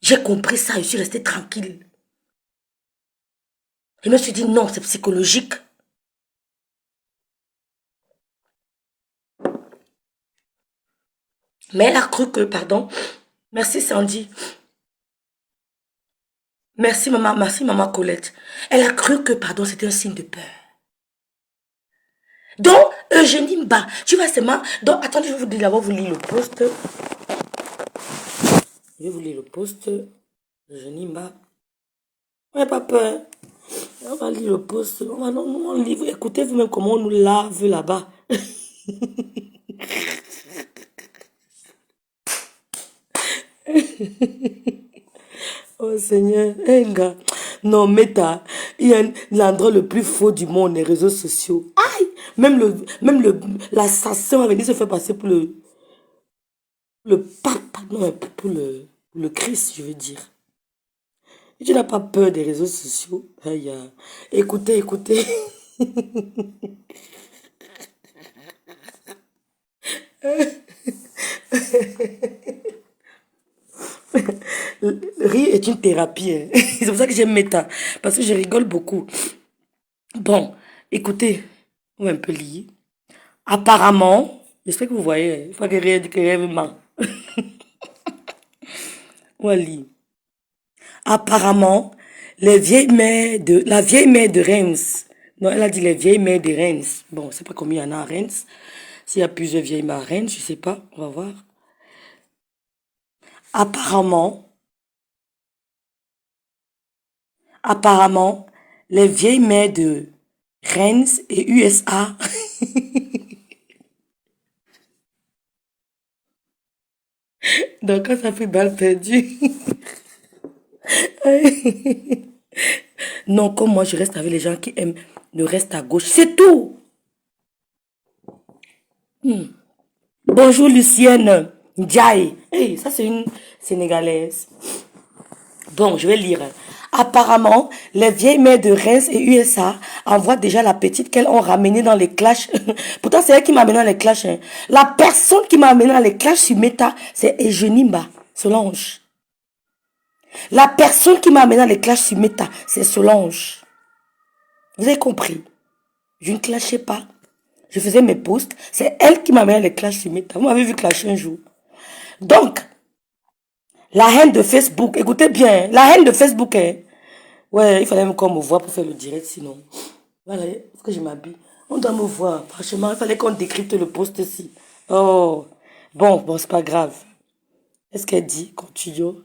J'ai compris ça, je suis restée tranquille. Je me suis dit non, c'est psychologique. Mais elle a cru que, pardon, merci Sandy, merci maman Colette. Elle a cru que, pardon, c'était un signe de peur. Donc, Eugénie Mba, tu vois seulement, donc attendez, je vais vous dire d'abord, vous lire le post. Je vais vous lire le post. Eugénie Mba. On n'a pas peur. On va lire le post. On lit, écoutez vous-même comment on nous lave là-bas. Oh Seigneur, un gars. Non, Meta, il y a l'endroit le plus faux du monde, les réseaux sociaux. Aïe! L'assassin va venir se faire passer pour le pape. Non, mais pour le Christ, je veux dire. Et tu n'as pas peur des réseaux sociaux? Aïe, aïe. Écoutez, écoutez. Le rire est une thérapie, hein. C'est pour ça que j'aime Meta. Parce que je rigole beaucoup. Bon, écoutez, on va un peu lire. Apparemment, j'espère que vous voyez, il faut que rêve ment. On va lire. Apparemment, la vieille mère de Reims. Non, elle a dit les vieilles mères de Reims. Bon, je ne sais pas combien il y en a à Reims. S'il y a plusieurs vieilles mères à Reims, je ne sais pas. On va voir. Apparemment, apparemment, les vieilles mères de Reims et USA. Donc, quand ça fait balle perdue. Non, comme moi, je reste avec les gens qui aiment le reste à gauche. C'est tout. Bonjour Lucienne Ndiaye. Hey, ça c'est une Sénégalaise. Bon, je vais lire. Apparemment, les vieilles mères de Reims et USA envoient déjà la petite qu'elles ont ramenée dans les clashs. Pourtant, c'est elle qui m'a amené dans les clashs, hein. La personne qui m'a amené dans les clashs sur Meta, c'est Eugénie Mba, Solange. La personne qui m'a amené dans les clashs sur Meta, c'est Solange. Vous avez compris? Je ne clashais pas. Je faisais mes posts. C'est elle qui m'a amené dans les clashs sur Meta. Vous m'avez vu clasher un jour. Donc, la haine de Facebook, écoutez bien, la haine de Facebook, hein. Ouais, il fallait même qu'on me voit pour faire le direct, sinon. Voilà, il faut que je m'habille. On doit me voir. Franchement, il fallait qu'on décrypte le post aussi. Oh, bon, c'est pas grave. Est-ce qu'elle dit, continue?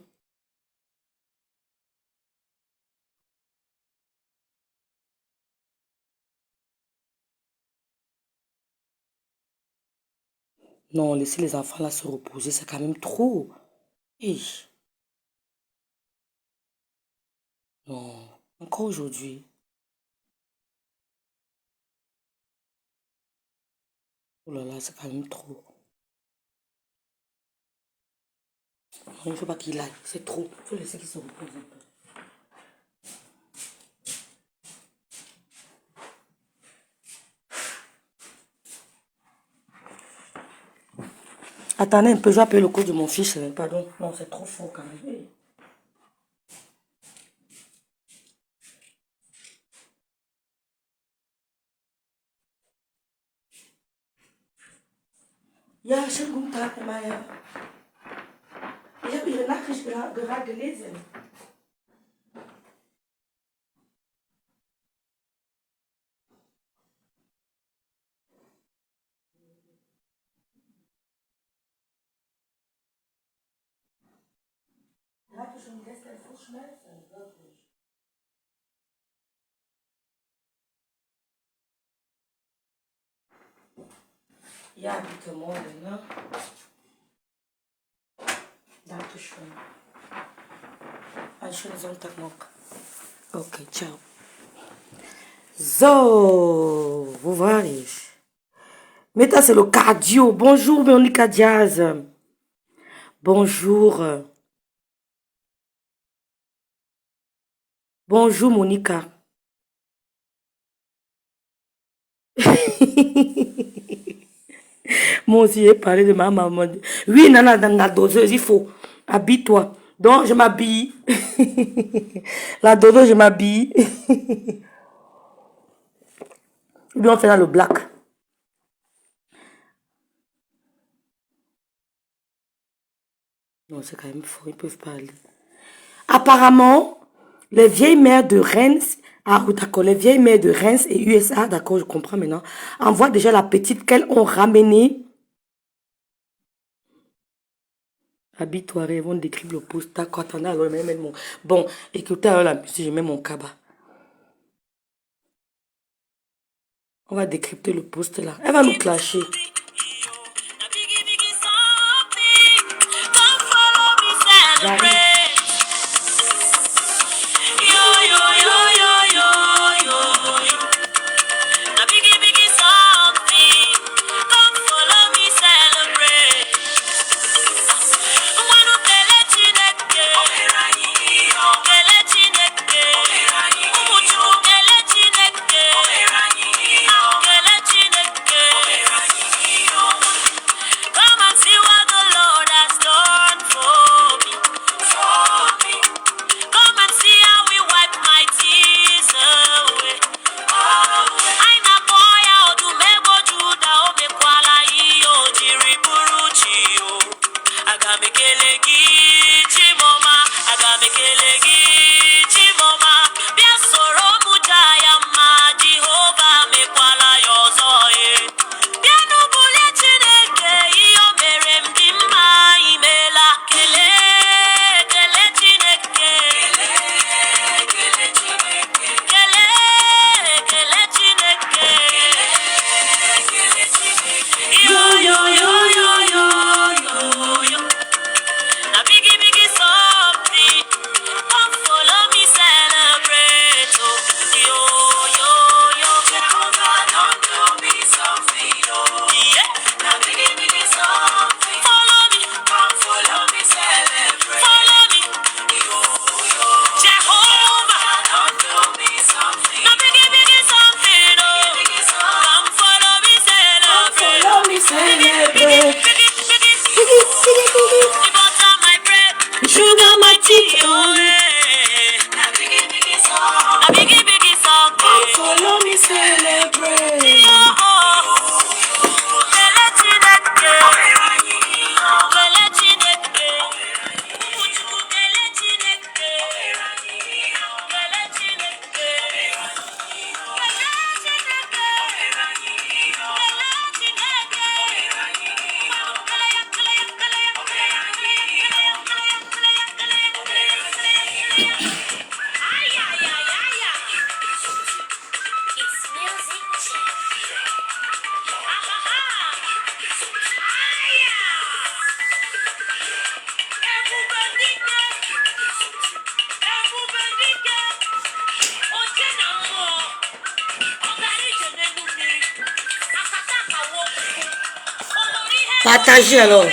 Non, laissez les enfants là se reposer, c'est quand même trop. Hey, non, encore aujourd'hui. Oh là là, c'est quand même trop. Non, il ne faut pas qu'il aille, c'est trop. Il faut laisser qu'il se repose un peu. Attendez un peu, je vais appeler le coach de mon fils. Pardon. Non, c'est trop fort quand même. Hey. Ja, schönen guten Tag, Herr Meier. Ich habe Ihre Nachricht gerade gelesen. Er hatte schon gestern Fußschmerzen, wirklich. Ja, bitte morgen, ne? Dankeschön. Einen schönen Sonntag noch. Okay, ciao. So, wo war ich? Meta, c'est le cardio. Bonjour, Monica Diaz. Bonjour. Bonjour, Monica. Moi aussi, j'ai parlé de ma maman. Oui, Nana, dans la doseuse, il faut. Habille-toi. Donc, je m'habille. La dodo, je m'habille. Ou bien on fait dans le black. Non, c'est quand même faux, ils peuvent parler. Apparemment, les vieilles mères de Reims, ah, d'accord, les vieilles mères de Reims et USA, d'accord, je comprends maintenant, envoient déjà la petite qu'elles ont ramenée. Habille-toi, ils vont décrire le post. D'accord, attendez, alors, je vais mettre mon... Bon, écoutez alors la musique, je mets mon cabas. On va décrypter le post là. Elle va nous clasher. J'arrive. Come and see what the Lord has done for me. Come and see how we wipe my tears away. Aina boya odumego juda omekwala iyo jiriburuchi o. Agamekelegi chimoma, agamekelegi chimoma. Bia soro mujaya ma Jehovah mekwala yozoe. Bia nubule chineke iyo mere mdimma imela kele kele chineke. Kele kele chineke. Yo yo yo yo yo yo yo. Na biggie biggie something. Come follow me celebrate. Oh. Yo yo yo. Jehovah don't do me something. Oh. Yeah. Na biggie biggie something. Follow me. Come follow me celebrate. Follow me. Yo yo. Jehovah don't do me something. Na biggie biggie something. Oh. Come follow me celebrate. Follow me, celebrate. Biggie biggie biggie. The butter my bread. Sugar my teeth. Oh, yeah. Na biggie biggie song. Na biggie biggie song. Follow me, celebrate. Oh, oh. Kele chineke. Kele chineke. Umuchukwu kele chineke. Kele chineke. Kele chineke. Partagez alors.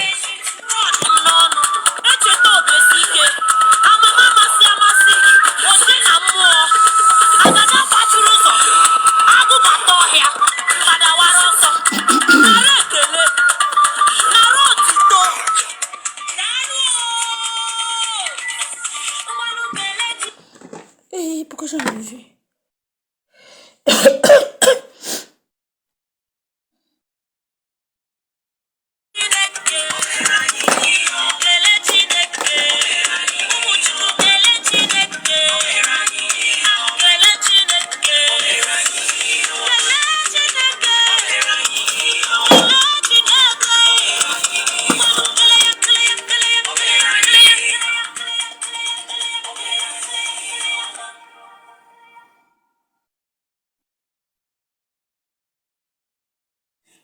Et pourquoi j'ai enlevé?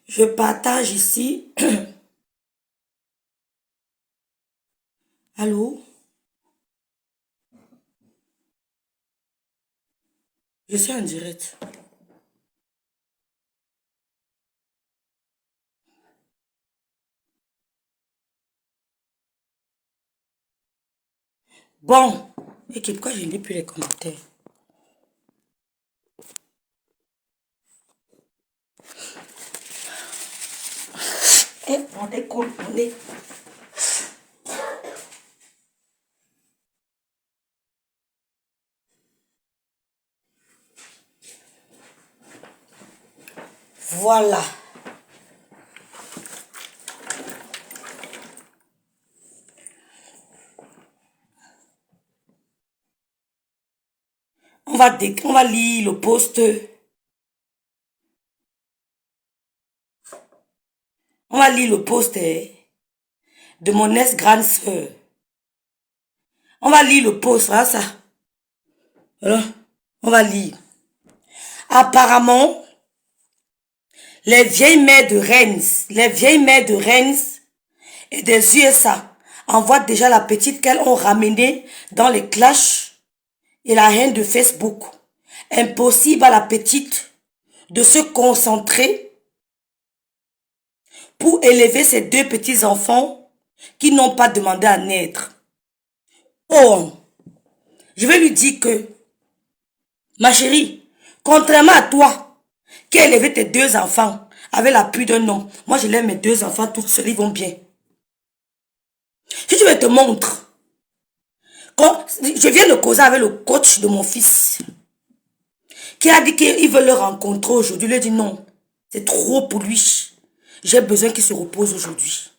Je partage ici. Allô? Je suis en direct. Bon. Et pourquoi je ne lis plus les commentaires? Et on décolle, on est. Voilà. On va lire le post. On va lire le post de mon ex-grande sœur. On va lire le post, voilà ça. Voilà. On va lire. Apparemment, les vieilles mères de Rennes et des USA envoient déjà la petite qu'elles ont ramenée dans les clashs et la haine de Facebook. Impossible à la petite de se concentrer pour élever ses deux petits-enfants qui n'ont pas demandé à naître. Oh, je vais lui dire que, ma chérie, contrairement à toi, qui a élevé tes deux enfants avec l'appui d'un homme, moi je lève mes deux enfants toutes seules, ils vont bien. Si tu veux te montre, quand je viens de causer avec le coach de mon fils, qui a dit qu'il veut le rencontrer aujourd'hui, il lui a dit non, c'est trop pour lui. J'ai besoin qu'il se repose aujourd'hui.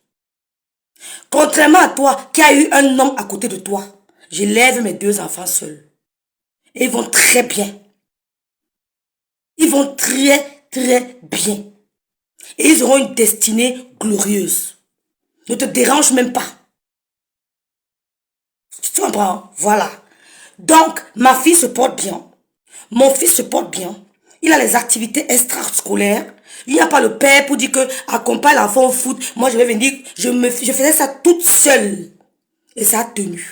Contrairement à toi, qui a eu un homme à côté de toi, je lève mes deux enfants seuls. Et ils vont très bien. Ils vont très, très bien. Et ils auront une destinée glorieuse. Ne te dérange même pas. Tu comprends? Voilà. Donc, ma fille se porte bien. Mon fils se porte bien. Il a les activités extrascolaires. Il n'y a pas le père pour dire que accompagne l'enfant au foot. Moi, je vais venir. Je faisais ça toute seule. Et ça a tenu.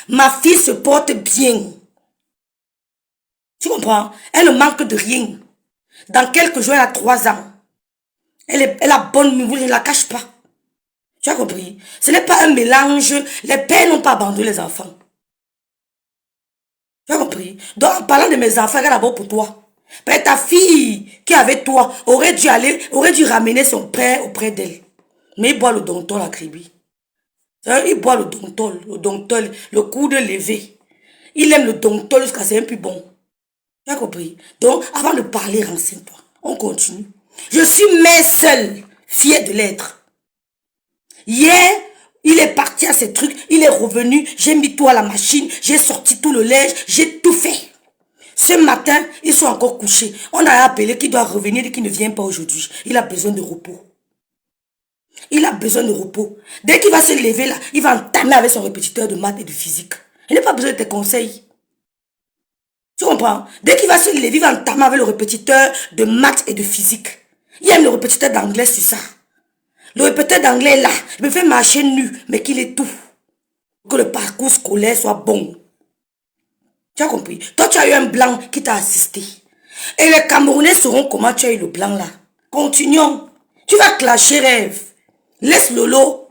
Ma fille se porte bien. Tu comprends? Elle ne manque de rien. Dans quelques jours, elle a 3 ans. Elle a bonne mémoire, je ne la cache pas. Tu as compris? Ce n'est pas un mélange. Les pères n'ont pas abandonné les enfants. Tu as compris? Donc, en parlant de mes enfants, regarde d'abord pour toi. Mais ta fille qui est avec toi aurait dû ramener son père auprès d'elle. Mais il boit le dontol à Kribi. Il boit le dontol, le coude levé. Il aime le dontol jusqu'à c'est un peu bon. Tu as compris? Donc, avant de parler, renseigne-toi. On continue. Je suis mère seule, fière de l'être. Hier, il est parti à ses trucs, il est revenu, j'ai mis tout à la machine, j'ai sorti tout le linge, j'ai tout fait. Ce matin, ils sont encore couchés. On a appelé qu'il doit revenir et qu'il ne vient pas aujourd'hui. Il a besoin de repos. Il a besoin de repos. Dès qu'il va se lever là, il va entamer avec son répétiteur de maths et de physique. Il n'a pas besoin de tes conseils. Tu comprends? Dès qu'il va se lever, il va entamer avec le répétiteur de maths et de physique. Il aime le répétiteur d'anglais sur ça. Le répétiteur d'anglais là, il me fait marcher nu, mais qu'il est tout. Que le parcours scolaire soit bon. Tu as compris? Toi, tu as eu un blanc qui t'a assisté. Et les Camerounais sauront comment tu as eu le blanc là. Continuons. Tu vas clasher rêve. Laisse Lolo.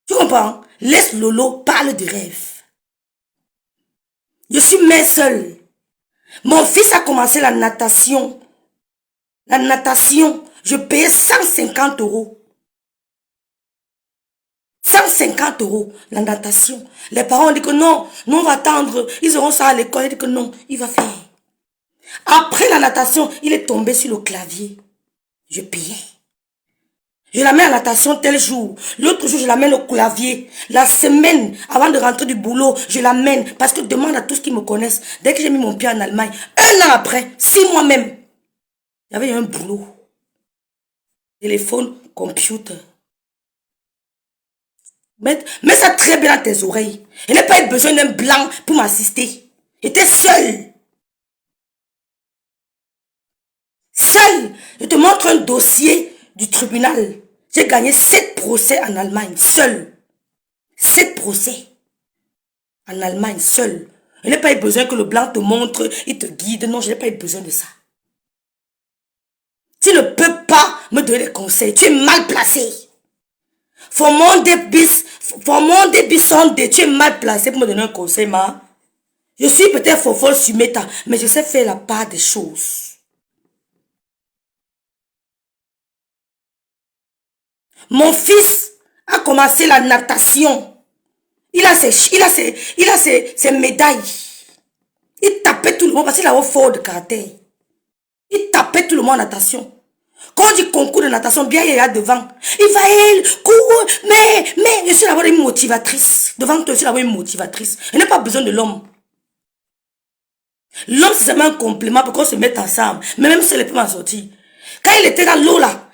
Tu comprends? Laisse Lolo parler de rêve. Je suis mère seule. Mon fils a commencé la natation. La natation, je payais 150 €. 150 € la natation. Les parents ont dit que non, nous on va attendre, ils auront ça à l'école. Il dit que non, il va faire. Après la natation, il est tombé sur le clavier. Je payais. Je l'amène à la natation tel jour. L'autre jour, je l'amène au clavier. La semaine, avant de rentrer du boulot, je l'amène. Parce que demande à tous qui me connaissent. Dès que j'ai mis mon pied en Allemagne, 1 an après, 6 mois même, il y avait un boulot. Téléphone, computer. Mets ça très bien dans tes oreilles. Je n'ai pas eu besoin d'un blanc pour m'assister. J'étais seule. Seule. Je te montre un dossier du tribunal. J'ai gagné 7 procès en Allemagne, seule. 7 procès. En Allemagne, seule. Je n'ai pas eu besoin que le blanc te montre, il te guide. Non, je n'ai pas eu besoin de ça. Tu ne peux pas me donner des conseils. Tu es mal placé. Formons des bisondes. Tu es mal placé pour me donner un conseil, ma. Je suis peut-être folle sur méta, mais je sais faire la part des choses. Mon fils a commencé la natation. Il a ses médailles. Il tapait tout le monde parce qu'il a un fort de caractère. Il tapait tout le monde en natation. Quand on dit concours de natation, bien il y a devant. Il va elle, cours, mais, je suis d'abord une motivatrice. Devant toi, je suis d'abord une motivatrice. Je n'ai pas besoin de l'homme. L'homme, c'est seulement un complément pour qu'on se mette ensemble. Mais même si elle peut m'en sortir. Quand il était dans l'eau là,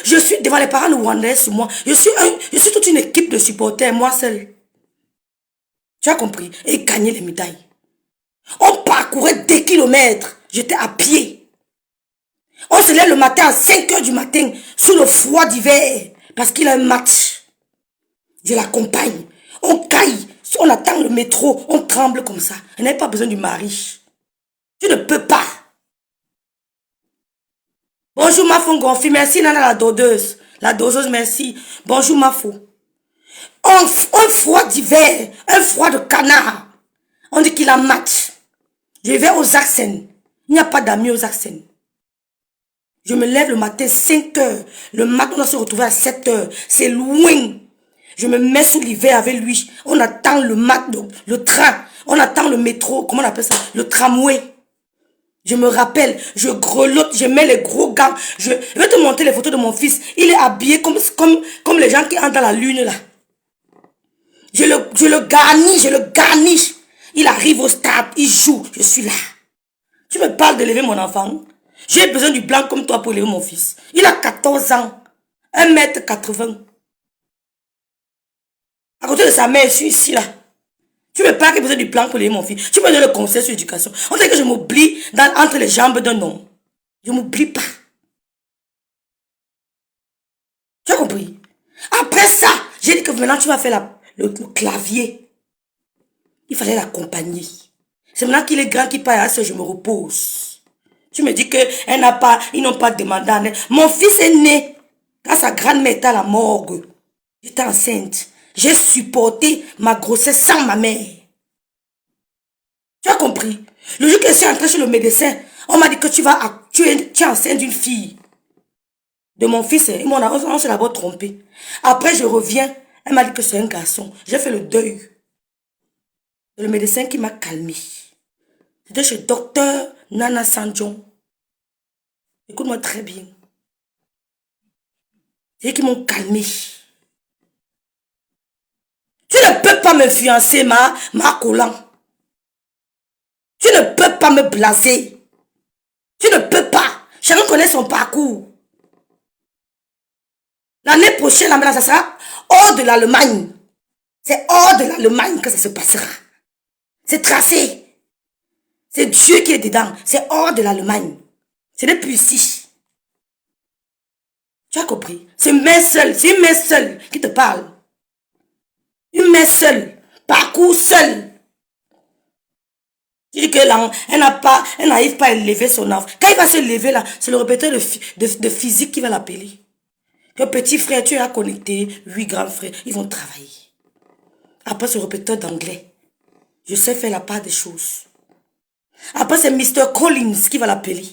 je suis devant les parents de Wanda sur moi. Je suis toute une équipe de supporters, moi seul. Tu as compris? Et gagner les médailles. On parcourait des kilomètres. J'étais à pied. On se lève le matin à 5 h du matin, sous le froid d'hiver, parce qu'il a un match. Je l'accompagne. On caille. On attend le métro. On tremble comme ça. Je n'avais pas besoin du mari. Tu ne peux pas. Bonjour Mafo Gonfi. Merci Nana la dodeuse. La doseuse, merci. Bonjour Mafo. Un froid d'hiver. Un froid de canard. On dit qu'il a match. Je vais aux Axen. Il n'y a pas d'amis aux Axen. Je me lève le matin 5 h. Le matin, on doit se retrouver à 7 h. C'est loin. Je me mets sous l'hiver avec lui. On attend le train. On attend le métro. Comment on appelle ça? Le tramway. Je me rappelle. Je grelotte. Je mets les gros gants. Je vais te montrer les photos de mon fils. Il est habillé comme les gens qui entrent dans la lune là. Je le garnis. Je le garniche. Il arrive au stade. Il joue. Je suis là. Tu me parles de lever mon enfant? J'ai besoin du blanc comme toi pour élever mon fils. Il a 14 ans. 1,80 m. À côté de sa mère, je suis ici là. Tu me parles qu'il a besoin du blanc pour élever mon fils. Tu me donnes le conseil sur l'éducation. On dirait que je m'oublie entre les jambes d'un homme. Je ne m'oublie pas. Tu as compris? Après ça, j'ai dit que maintenant tu vas faire le clavier. Il fallait l'accompagner. C'est maintenant qu'il est grand, qu'il part à ça, je me repose. Tu me dis ils n'ont pas demandé à naître. Mon fils est né quand sa grand-mère était à la morgue. J'étais enceinte. J'ai supporté ma grossesse sans ma mère. Tu as compris? Le jour que je suis entrée chez le médecin, on m'a dit que tu es enceinte d'une fille. De mon fils, on s'est d'abord trompé. Après, je reviens, elle m'a dit que c'est un garçon. J'ai fait le deuil. C'est le médecin qui m'a calmé. C'était chez docteur Nana Sanjon. Écoute-moi très bien. C'est eux qui m'ont calmé. Tu ne peux pas m'influencer, ma collant. Tu ne peux pas me blaser. Tu ne peux pas. Chacun connaît son parcours. L'année prochaine, ça sera hors de l'Allemagne. C'est hors de l'Allemagne que ça se passera. C'est tracé. C'est Dieu qui est dedans. C'est hors de l'Allemagne. Ce n'est plus ici. Tu as compris? C'est une mère seule qui te parle. Une mère seule. Parcours seul. Tu dis que elle n'arrive pas à élever son enfant. Quand il va se lever là, c'est le répéteur de physique qui va l'appeler. Que petit frère, tu es connecté. 8 grands frères, ils vont travailler. Après, c'est le répéteur d'anglais. Je sais faire la part des choses. Après, c'est Mr. Collins qui va l'appeler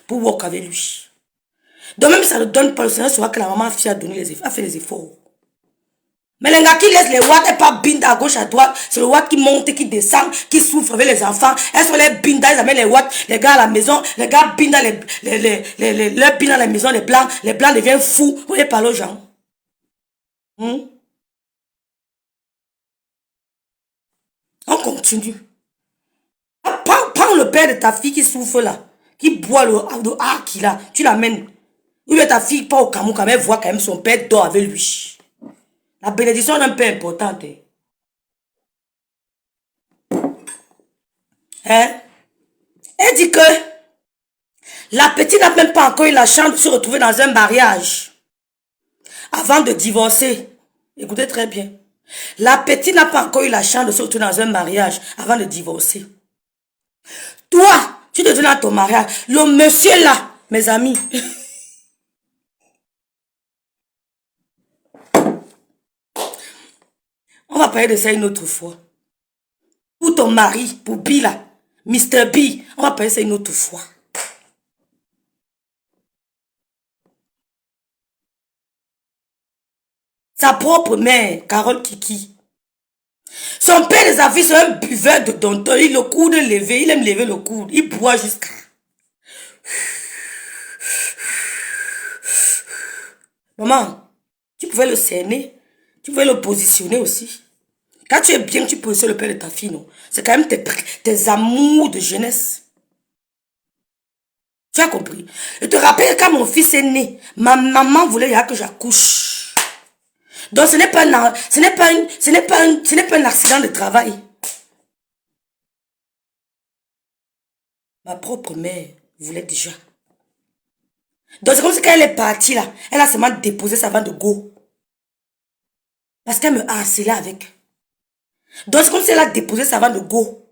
pour work avec lui. Donc même si ça ne donne pas, le Seigneur saura que la maman a fait les efforts. Mais les gars qui laissent les watts et pas bind à gauche à droite, c'est le watt qui monte, qui descend, qui souffre avec les enfants. Elles sont les bindas, ils amènent les watts, les gars à la maison, les gars bindent les bindas à la maison, les blancs deviennent fous. Vous voyez parler aux gens. On continue. Prends le père de ta fille qui souffre là, qui boit le qu'il a, tu l'amènes. Oui, mais ta fille pas au Cameroun, quand même, voit quand même son père dort avec lui. La bénédiction est un peu importante. Hein? Elle dit que la petite n'a même pas encore eu la chance de se retrouver dans un mariage avant de divorcer. Écoutez très bien. La petite n'a pas encore eu la chance de se retrouver dans un mariage avant de divorcer. Toi, tu te donnes à ton mariage. Le monsieur là, mes amis. On va parler de ça une autre fois. Pour ton mari, pour B là, Mr. B, on va parler de ça une autre fois. Sa propre mère, Carole Kiki. Son père les a vus, c'est un buveur de tonton. Il le coude levé, il aime lever le coude. Il boit jusqu'à Maman, tu pouvais le cerner. Tu pouvais le positionner aussi. Quand tu es bien, tu positionnes le père de ta fille, non? C'est quand même tes amours de jeunesse. Tu as compris? Je te rappelle quand mon fils est né, ma maman voulait que j'accouche. Donc ce n'est pas un accident de travail. Ma propre mère voulait déjà. Donc c'est comme si quand elle est partie là, elle a seulement déposé sa vente de go. Parce qu'elle me harcelait avec. Donc c'est comme si elle a déposé sa vente de go.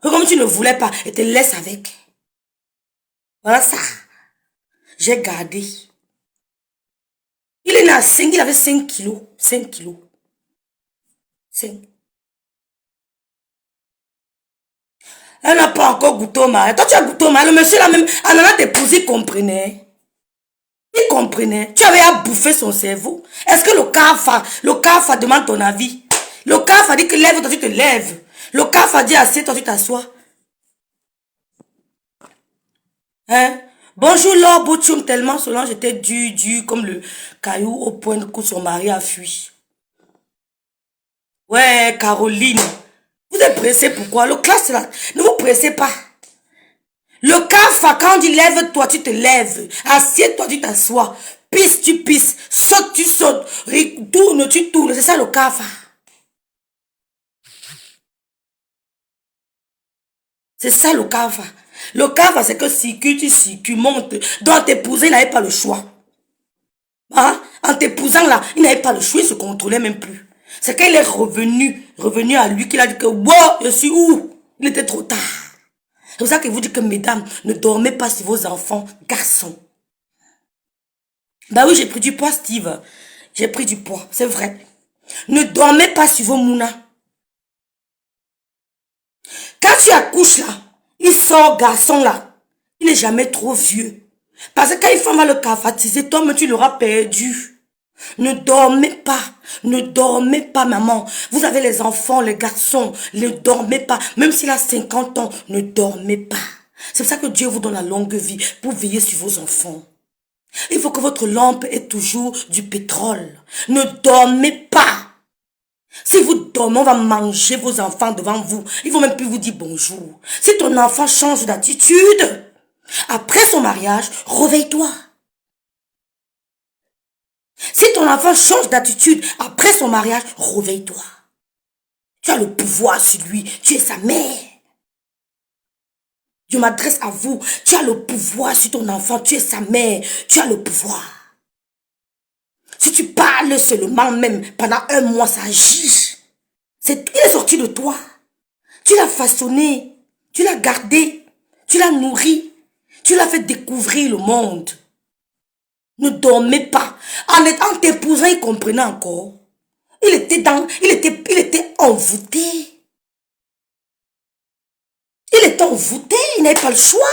Comme tu ne voulais pas, elle te laisse avec. Voilà ça. J'ai gardé. Il est né à 5, il avait 5 kilos. 5 kilos. 5. Elle n'a pas encore goûté au mari. Toi, tu as goûté au mari. Le monsieur là même, en allant t'épouser, il comprenait. Il comprenait. Tu avais à bouffer son cerveau. Est-ce que le CAF demande ton avis? Le CAF a dit que lève-toi, tu te lèves. Le CAF a dit assieds-toi, tu t'assois. Hein? Bonjour, Laure Boutchoum, tellement Solange était dur comme le caillou au point de coup son mari a fui. Ouais, Caroline. Vous êtes pressé pourquoi? Le classe là, ne vous pressez pas. Le CAFA, quand on dit lève-toi, tu te lèves. Assieds-toi, tu t'assois. Pisse, tu pisses. Saute, tu sautes. Tourne, tu tournes. C'est ça le CAFA. C'est ça le CAFA. Le CAFA, c'est que si tu montes. Donc t'épouser, il n'avait pas le choix. Hein? En t'épousant là, il n'avait pas le choix, il se contrôlait même plus. C'est quand il est revenu à lui qu'il a dit que, wow, je suis où? Il était trop tard. C'est pour ça que je vous dis que, mesdames, ne dormez pas sur vos enfants, garçons. Bah oui, j'ai pris du poids, Steve. J'ai pris du poids, c'est vrai. Ne dormez pas sur vos mounas. Quand tu accouches là, il sort garçon là. Il n'est jamais trop vieux. Parce que quand il va le cafatiser, toi, tu l'auras perdu. Ne dormez pas. Ne dormez pas, maman. Vous avez les enfants, les garçons. Ne dormez pas. Même s'il a 50 ans, ne dormez pas. C'est pour ça que Dieu vous donne la longue vie pour veiller sur vos enfants. Il faut que votre lampe ait toujours du pétrole. Ne dormez pas. Si vous dormez, on va manger vos enfants devant vous. Ils vont même plus vous dire bonjour. Si ton enfant change d'attitude, après son mariage, réveille-toi. Si ton enfant change d'attitude après son mariage, réveille-toi. Tu as le pouvoir sur lui. Tu es sa mère. Je m'adresse à vous. Tu as le pouvoir sur ton enfant. Tu es sa mère. Tu as le pouvoir. Si tu parles seulement même pendant un mois, ça agit. Il est sorti de toi. Tu l'as façonné. Tu l'as gardé. Tu l'as nourri. Tu l'as fait découvrir le monde. Ne dormez pas. En t'épousant, il comprenait encore. Il était envoûté. Il était envoûté. Il n'avait pas le choix.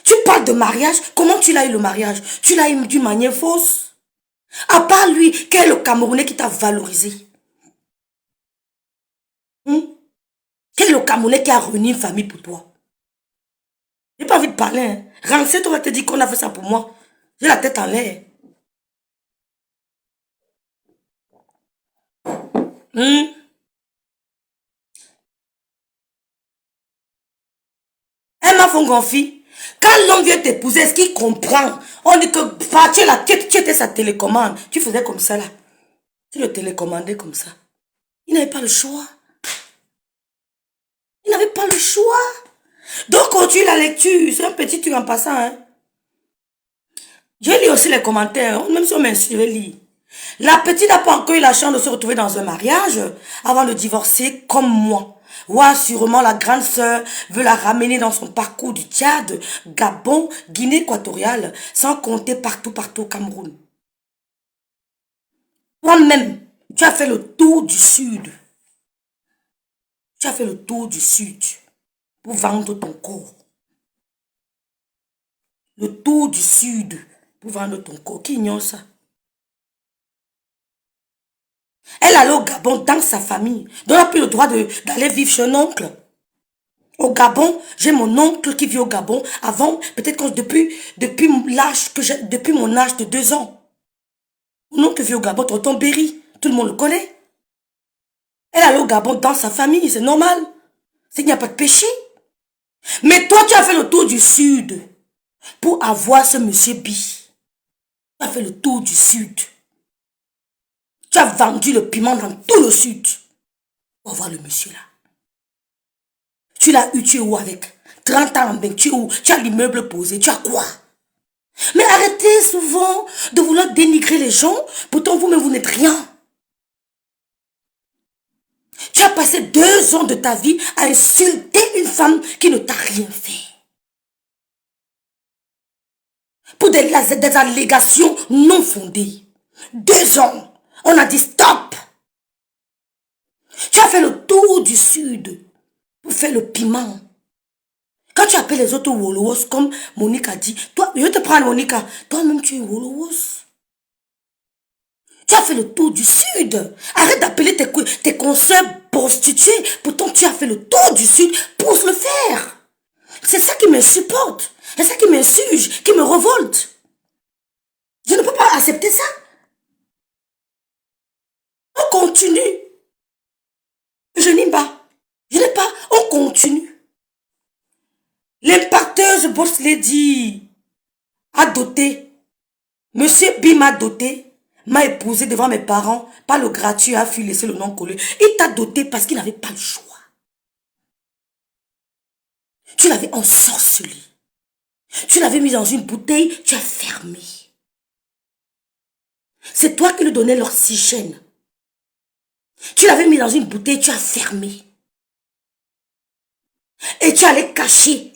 Tu parles de mariage. Comment tu l'as eu le mariage? Tu l'as eu d'une manière fausse. À part lui, quel est le Camerounais qui t'a valorisé? Quel est le Camerounais qui a réuni une famille pour toi? J'ai pas envie de parler. Hein. Rancé, toi, te dire qu'on a fait ça pour moi. J'ai la tête en l'air. Un m'a fait gonfler. Quand l'homme vient t'épouser, est-ce qu'il comprend? On dit que tu es la tête, tu étais sa télécommande. Tu faisais comme ça là. Tu le télécommandais comme ça. Il n'avait pas le choix. Il n'avait pas le choix. Donc, continue la lecture. C'est un petit truc en passant. Hein. Je lis aussi les commentaires. Même si on m'insulte, je lis. La petite n'a pas encore eu la chance de se retrouver dans un mariage avant de divorcer comme moi. Ouais, sûrement la grande sœur veut la ramener dans son parcours du Tchad, Gabon, Guinée équatoriale, sans compter partout au Cameroun. Toi-même, tu as fait le tour du sud. Tu as fait le tour du sud pour vendre ton corps. Le tour du sud pour vendre ton corps. Qui ignore ça? Elle allait au Gabon dans sa famille. Donc elle n'a plus le droit d'aller vivre chez un oncle. Au Gabon, j'ai mon oncle qui vit au Gabon. Avant, peut-être depuis mon âge de 2 ans. Mon oncle vit au Gabon, tonton Berry. Tout le monde le connaît. Elle est allée au Gabon dans sa famille, c'est normal. C'est qu'il n'y a pas de péché. Mais toi, tu as fait le tour du sud pour avoir ce monsieur B. Tu as fait le tour du sud. Tu as vendu le piment dans tout le sud pour avoir le monsieur là. Tu l'as eu, tu es où avec 30 ans en bain, tu es où? Tu as l'immeuble posé, tu as quoi? Mais arrêtez souvent de vouloir dénigrer les gens, pourtant vous-même vous n'êtes rien. Tu as passé 2 ans de ta vie à insulter une femme qui ne t'a rien fait. Pour des allégations non fondées. 2 ans. On a dit stop. Tu as fait le tour du sud pour faire le piment. Quand tu appelles les autres Wolowos, comme Monique a dit, toi, je te prends Monica, toi-même tu es Wolowos. Tu as fait le tour du sud. Arrête d'appeler tes consoeurs prostituées. Pourtant, tu as fait le tour du sud pour le faire. C'est ça qui m'insupporte. C'est ça qui m'insurge, qui me révolte. Je ne peux pas accepter ça. On continue. Je n'aime pas. Je n'ai pas. On continue. L'impacteuse Boss Lady a doté. Monsieur B m'a doté. M'a épousé devant mes parents. Pas le gratuit, a fui laisser le nom collé. Il t'a doté parce qu'il n'avait pas le choix. Tu l'avais ensorcelé. Tu l'avais mis dans une bouteille, tu as fermé. C'est toi qui lui donnais l'oxygène. Tu l'avais mis dans une bouteille, tu as fermé. Et tu allais cacher.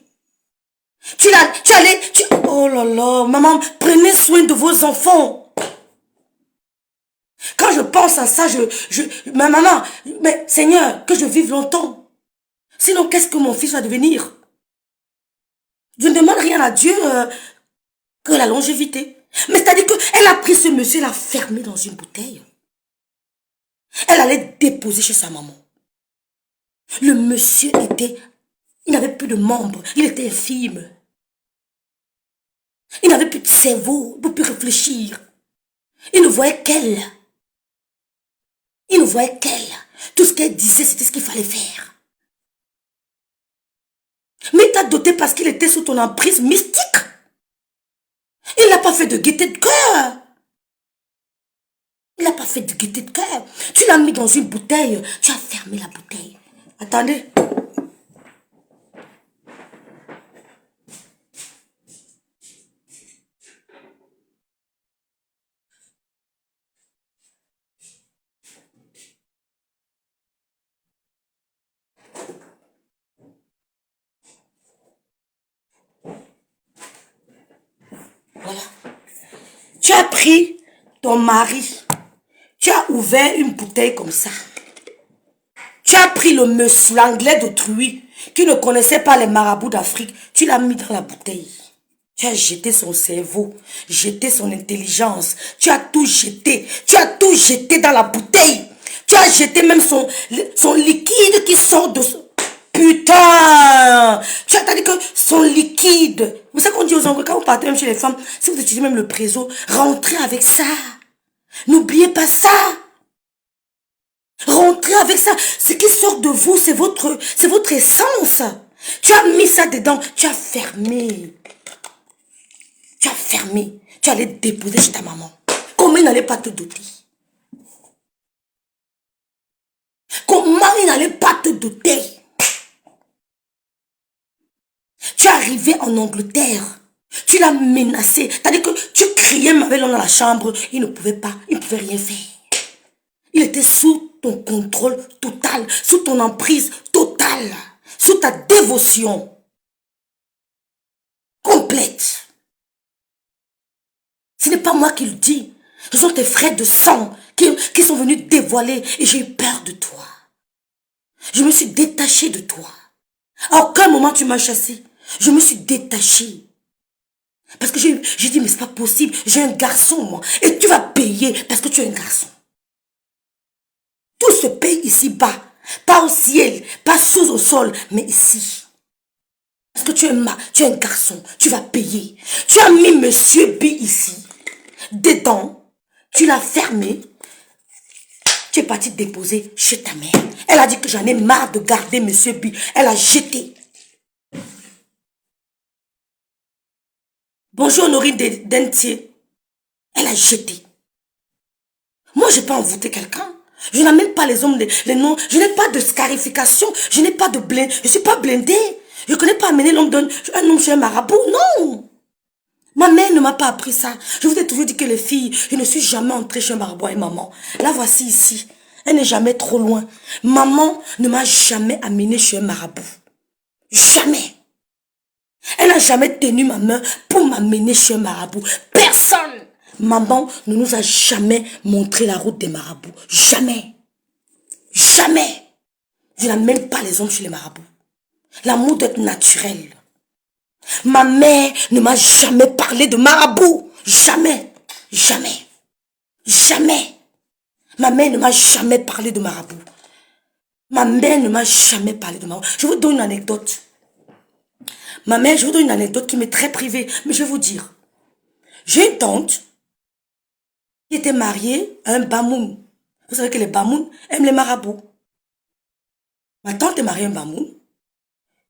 Oh là là, maman, prenez soin de vos enfants. Quand je pense à ça, ma maman, mais Seigneur, que je vive longtemps. Sinon, qu'est-ce que mon fils va devenir? Je ne demande rien à Dieu que la longévité. Mais c'est-à-dire qu'elle a pris ce monsieur, l'a fermé dans une bouteille. Elle allait déposer chez sa maman. Le monsieur il n'avait plus de membres, il était infime. Il n'avait plus de cerveau, il ne pouvait plus réfléchir. Il ne voyait qu'elle. Il ne voyait qu'elle. Tout ce qu'elle disait, c'était ce qu'il fallait faire. Mais il t'a doté parce qu'il était sous ton emprise mystique. Il n'a pas fait de gaieté de cœur. Il n'a pas fait de gaieté de cœur. Tu l'as mis dans une bouteille. Tu as fermé la bouteille. Attendez. Voilà. Tu as pris ton mari. Tu as ouvert une bouteille comme ça. Tu as pris le monsieur, l'anglais d'autrui, qui ne connaissait pas les marabouts d'Afrique. Tu l'as mis dans la bouteille. Tu as jeté son cerveau, jeté son intelligence. Tu as tout jeté. Tu as tout jeté dans la bouteille. Tu as jeté même son liquide qui sort de... Putain! Tu as dit que son liquide... Vous savez qu'on dit aux Anglais, quand vous partez même chez les femmes, si vous utilisez même le préso, rentrez avec ça. N'oubliez pas ça. Rentrez avec ça. Ce qui sort de vous, c'est votre essence. Tu as mis ça dedans. Tu as fermé. Tu as fermé. Tu allais te déposer chez ta maman. Comment il n'allait pas te doter? Comment il n'allait pas te doter? Tu es arrivé en Angleterre. Tu l'as menacé. C'est-à-dire que tu criais Mavelon dans la chambre. Il ne pouvait pas. Il ne pouvait rien faire. Il était sous ton contrôle total. Sous ton emprise totale. Sous ta dévotion complète. Ce n'est pas moi qui le dis. Ce sont tes frères de sang qui sont venus dévoiler. Et j'ai eu peur de toi. Je me suis détachée de toi. À aucun moment tu m'as chassé. Je me suis détachée. Parce que j'ai dit, mais c'est pas possible. J'ai un garçon, moi. Et tu vas payer parce que tu es un garçon. Tout se paye ici-bas. Pas au ciel, pas sous au sol, mais ici. que tu es un garçon, tu vas payer. Tu as mis Monsieur B ici, dedans, tu l'as fermé. Tu es parti déposer chez ta mère. Elle a dit que j'en ai marre de garder Monsieur B. Elle a jeté. Bonjour Honorine Dentier. Elle a jeté. Moi, je peux envoûter quelqu'un. Je n'ai même pas les hommes, les noms. Je n'ai pas de scarification. Je n'ai pas de blindé. Je ne suis pas blindée. Je ne connais pas amener l'homme d'un homme chez un marabout. Non. Ma mère ne m'a pas appris ça. Je vous ai toujours dit que les filles, je ne suis jamais entrée chez un marabout et maman. La voici ici. Elle n'est jamais trop loin. Maman ne m'a jamais amenée chez un marabout. Jamais. Elle n'a jamais tenu ma main pour m'amener chez un marabout. Personne. Maman ne nous a jamais montré la route des marabouts. Jamais. Jamais. Je n'amène pas les hommes chez les marabouts. L'amour doit être naturel. Ma mère ne m'a jamais parlé de marabout. Jamais. Jamais. Jamais. Ma mère ne m'a jamais parlé de marabout. Ma mère ne m'a jamais parlé de marabout. Je vous donne une anecdote. Ma mère, je vous donne une anecdote qui m'est très privée. Mais je vais vous dire. J'ai une tante qui était mariée à un bamoun. Vous savez que les bamouns aiment les marabouts. Ma tante est mariée à un bamoun.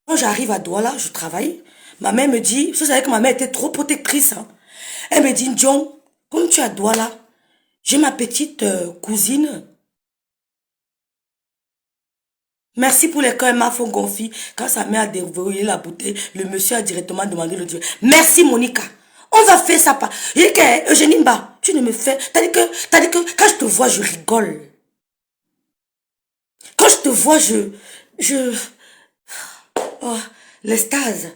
Quand j'arrive à Douala, je travaille. Ma mère me dit, vous savez que ma mère était trop protectrice. Hein. Elle me dit, John, comme tu es à Douala, j'ai ma petite cousine. Merci pour les cœurs, ma font gonfie. Quand sa mère a déverrouillé la bouteille, le monsieur a directement demandé le Dieu. Merci Monica. On va faire ça. Je dis que Eugénie Mba, tu ne me fais. T'as dit que quand je te vois, je rigole. Quand je te vois, oh, l'extase.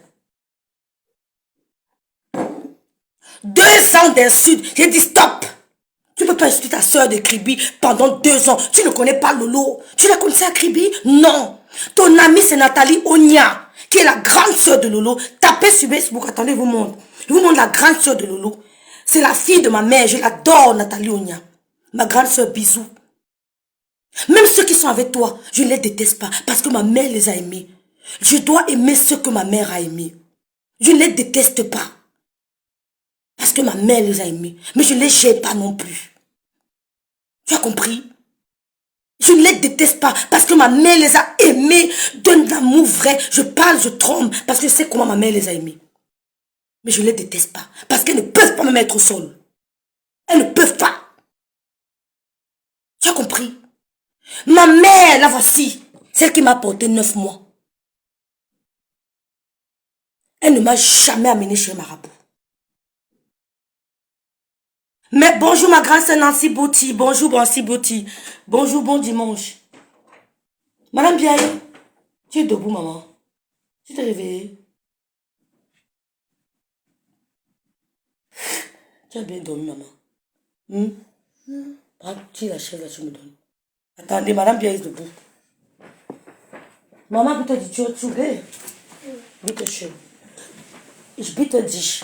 2 ans d'insultes. J'ai dit stop. Tu ne peux pas insulter ta soeur de Kribi pendant 2 ans. Tu ne connais pas Lolo. Tu la connaissais à Kribi? Non. Ton amie, c'est Nathalie Onia, qui est la grande soeur de Lolo. Tapez sur Facebook. Attendez, je vous montre. Je vous montre la grande soeur de Lolo. C'est la fille de ma mère. Je l'adore, Nathalie Onia. Ma grande soeur, bisous. Même ceux qui sont avec toi, je ne les déteste pas parce que ma mère les a aimés. Je dois aimer ceux que ma mère a aimés. Je ne les déteste pas. Parce que ma mère les a aimés. Mais je ne les gêne pas non plus. Tu as compris? Je ne les déteste pas parce que ma mère les a aimés d'un amour vrai. Je parle, je tremble parce que je sais comment ma mère les a aimés. Mais je ne les déteste pas parce qu'elles ne peuvent pas me mettre au sol. Elles ne peuvent pas. Tu as compris? Ma mère, la voici, celle qui m'a porté 9 mois. Elle ne m'a jamais amené chez un marabout. Mais bonjour ma grande sœur Nancy Bouti. Bonjour Nancy Bouti. Bonjour, bon dimanche. Madame Biaye, tu es debout maman. Tu t'es réveillée. Tu as bien dormi maman. Tu la chaise là, tu me donnes. Attendez, madame Biaye est debout. Maman, bitte die Tür zu, gell? Bitte schön. Ich bitte dich.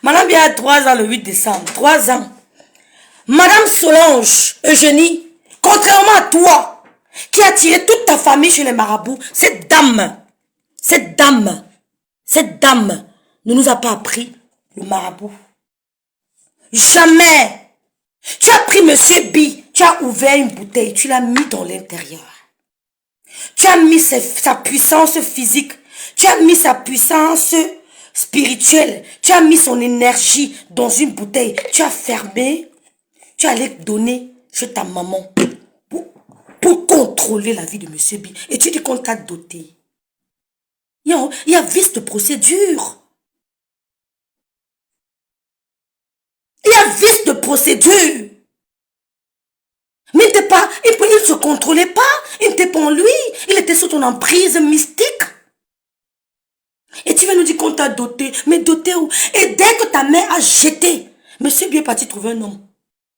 Madame Biaye a 3 ans le 8 décembre. 3 ans. Madame Solange, Eugénie, contrairement à toi, qui a tiré toute ta famille chez les marabouts, cette dame ne nous a pas appris le marabout. Jamais. Tu as pris Monsieur B, tu as ouvert une bouteille, tu l'as mis dans l'intérieur. Tu as mis sa puissance physique, tu as mis sa puissance spirituelle, tu as mis son énergie dans une bouteille, tu as fermé, tu allais donner chez ta maman pour contrôler la vie de Monsieur B. Et tu dis qu'on t'a doté. Il y a vice de procédure. Il y a vice de procédure. Mais il ne se contrôlait pas. Il n'était pas en lui. Il était sous ton emprise mystique. Et tu vas nous dire qu'on t'a doté. Mais doté où? Et dès que ta mère a jeté, Monsieur B est parti trouver un homme.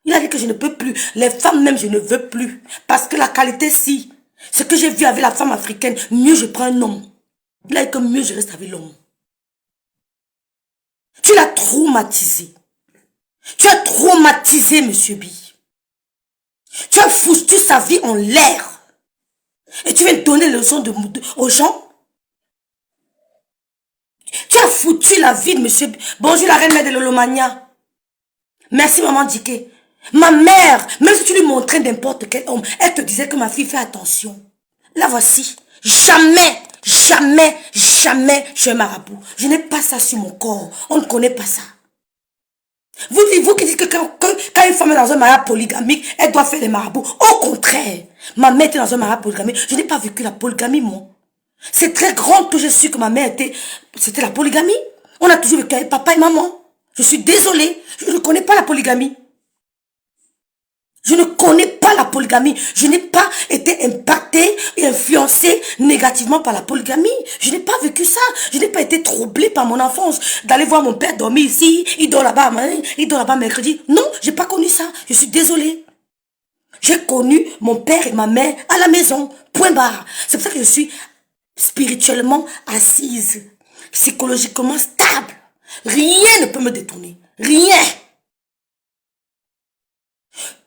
Il a dit que je ne peux plus. Les femmes même, je ne veux plus. Parce que la qualité, si. Ce que j'ai vu avec la femme africaine, mieux je prends un homme. Il a dit que mieux je reste avec l'homme. Tu l'as traumatisé. Tu as traumatisé Monsieur B. Tu as foutu sa vie en l'air. Et tu viens donner les leçons aux gens. as foutu la vie de monsieur. Bonjour la reine mère de Lolomania. Merci maman Diké. Ma mère, même si tu lui montrais n'importe quel homme, elle te disait que ma fille fait attention. La voici. Jamais, jamais, jamais je suis un marabout. Je n'ai pas ça sur mon corps. On ne connaît pas ça. Vous qui dites que quand une femme est dans un mariage polygamique, elle doit faire des marabouts. Au contraire, ma mère était dans un mariage polygamique. Je n'ai pas vécu la polygamie, moi. C'est très grand que je suis que ma mère était... C'était la polygamie. On a toujours vécu avec papa et maman. Je suis désolée. Je ne connais pas la polygamie. Je ne connais pas la polygamie. Je n'ai pas été impactée et influencée négativement par la polygamie. Je n'ai pas vécu ça. Je n'ai pas été troublée par mon enfance. D'aller voir mon père dormir ici, il dort là-bas, il dort là-bas mercredi. Non, j'ai pas connu ça. Je suis désolée. J'ai connu mon père et ma mère à la maison. Point barre. C'est pour ça que je suis spirituellement assise, psychologiquement stable. Rien ne peut me détourner. Rien.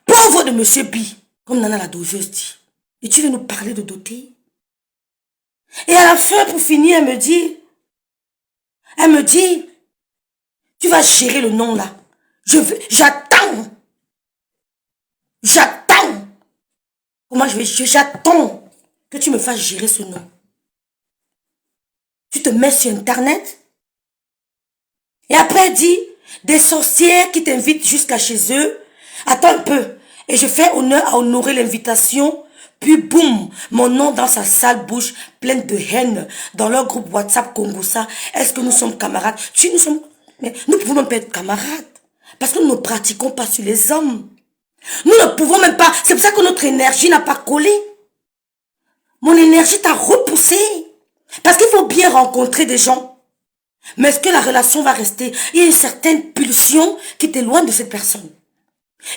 Pauvre de monsieur B, comme Nana la dogeuse dit. Et tu veux nous parler de doter? Et à la fin, pour finir, elle me dit, tu vas gérer le nom là. J'attends. Comment j'attends que tu me fasses gérer ce nom. Tu te mets sur Internet. Et après, elle dit, des sorcières qui t'invitent jusqu'à chez eux. Attends un peu. Et je fais honneur à honorer l'invitation. Puis boum, mon nom dans sa sale bouche, pleine de haine, dans leur groupe WhatsApp Congossa. Est-ce que nous sommes camarades? Mais nous pouvons même pas être camarades. Parce que nous ne pratiquons pas sur les hommes. Nous ne pouvons même pas. C'est pour ça que notre énergie n'a pas collé. Mon énergie t'a repoussé. Parce qu'il faut bien rencontrer des gens. Mais est-ce que la relation va rester? Il y a une certaine pulsion qui t'éloigne de cette personne.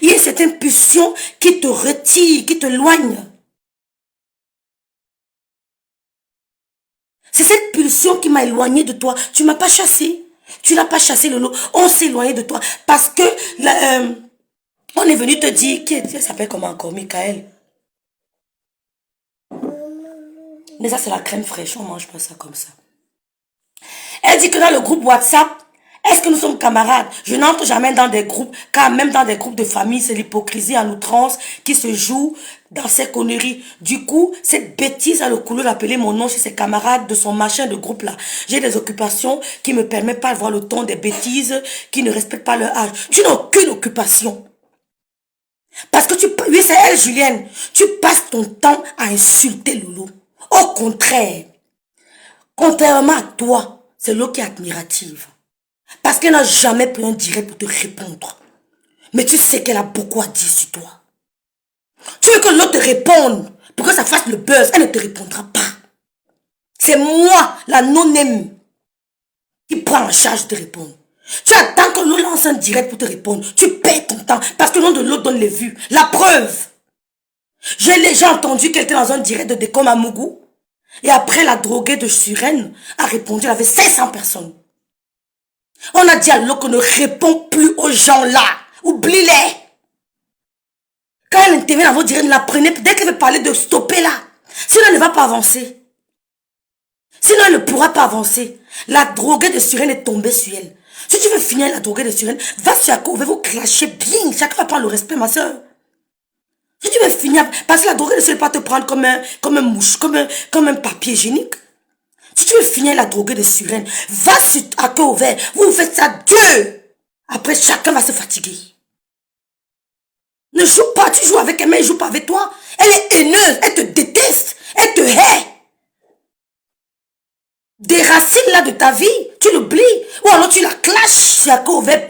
Il y a une certaine pulsion qui te retire, qui te éloigne. C'est cette pulsion qui m'a éloigné de toi. Tu m'as pas chassé. Tu n'as pas chassé le lot. On s'est éloigné de toi. Parce que on est venu te dire, qui s'appelle comment encore, Michael? Mais ça c'est la crème fraîche, on mange pas ça comme ça. Elle dit que dans le groupe WhatsApp, est-ce que nous sommes camarades? Je n'entre jamais dans des groupes, car même dans des groupes de famille, c'est l'hypocrisie en outrance qui se joue dans ces conneries. Du coup, cette bêtise a le couleur d'appeler mon nom chez ses camarades de son machin de groupe là. J'ai des occupations qui me permettent pas de voir le ton des bêtises, qui ne respectent pas leur âge. Tu n'as aucune occupation. Parce que oui c'est elle Julienne, tu passes ton temps à insulter Lolo. Au contraire, contrairement à toi, c'est l'eau qui est admirative. Parce qu'elle n'a jamais pris un direct pour te répondre. Mais tu sais qu'elle a beaucoup à dire sur toi. Tu veux que l'autre te réponde pour que ça fasse le buzz. Elle ne te répondra pas. C'est moi, la non-aime, qui prend en charge de te répondre. Tu attends que l'autre lance un direct pour te répondre. Tu perds ton temps parce que le nom de l'autre donne les vues. La preuve. J'ai déjà entendu qu'elle était dans un direct de Décom à Mougou. Et après, la droguée de Suren a répondu. Elle avait 500 personnes. On a dit à l'autre qu'on ne répond plus aux gens là. Oublie-les. Quand elle intervient dans votre direct, ne la prenez. Dès qu'elle veut parler de stopper là. Sinon, elle ne va pas avancer. Sinon, elle ne pourra pas avancer. La droguée de Suren est tombée sur elle. Si tu veux finir la droguée de Suren, va sur Yako, va vous clasher bien. Chacun va prendre le respect, ma soeur. Si tu veux finir, parce que la droguée ne se pas te prendre comme un mouche, comme un papier hygiénique. Si tu veux finir la droguée de Suren, va sur à cœur ouvert. Vous faites ça Dieu. Après, chacun va se fatiguer. Ne joue pas, tu joues avec elle, mais elle ne joue pas avec toi. Elle est haineuse, elle te déteste, elle te hait. Des racines là de ta vie, tu l'oublies. Ou alors tu la clashes sur à cœur ouvert.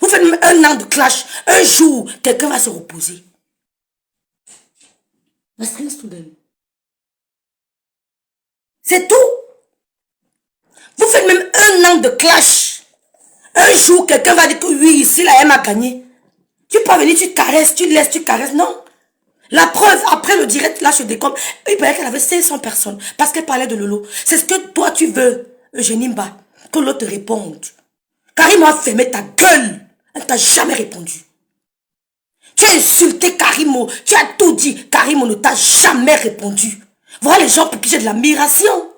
Vous faites même un an de clash. Un jour, quelqu'un va se reposer. C'est tout. Vous faites même un an de clash. Un jour, quelqu'un va dire que oui, ici, là, elle m'a gagné. Tu peux pas venir, tu caresses, tu laisses, tu caresses. Non. La preuve, après le direct, là, je décolle. Il paraît qu'elle avait 500 personnes. Parce qu'elle parlait de Lolo. C'est ce que toi, tu veux, Eugénie Mba. Que l'autre te réponde. Karim a fermé ta gueule. Elle ne t'a jamais répondu. Tu as insulté Karimo, tu as tout dit. Karimo ne t'a jamais répondu. Voilà les gens pour qui j'ai de l'admiration.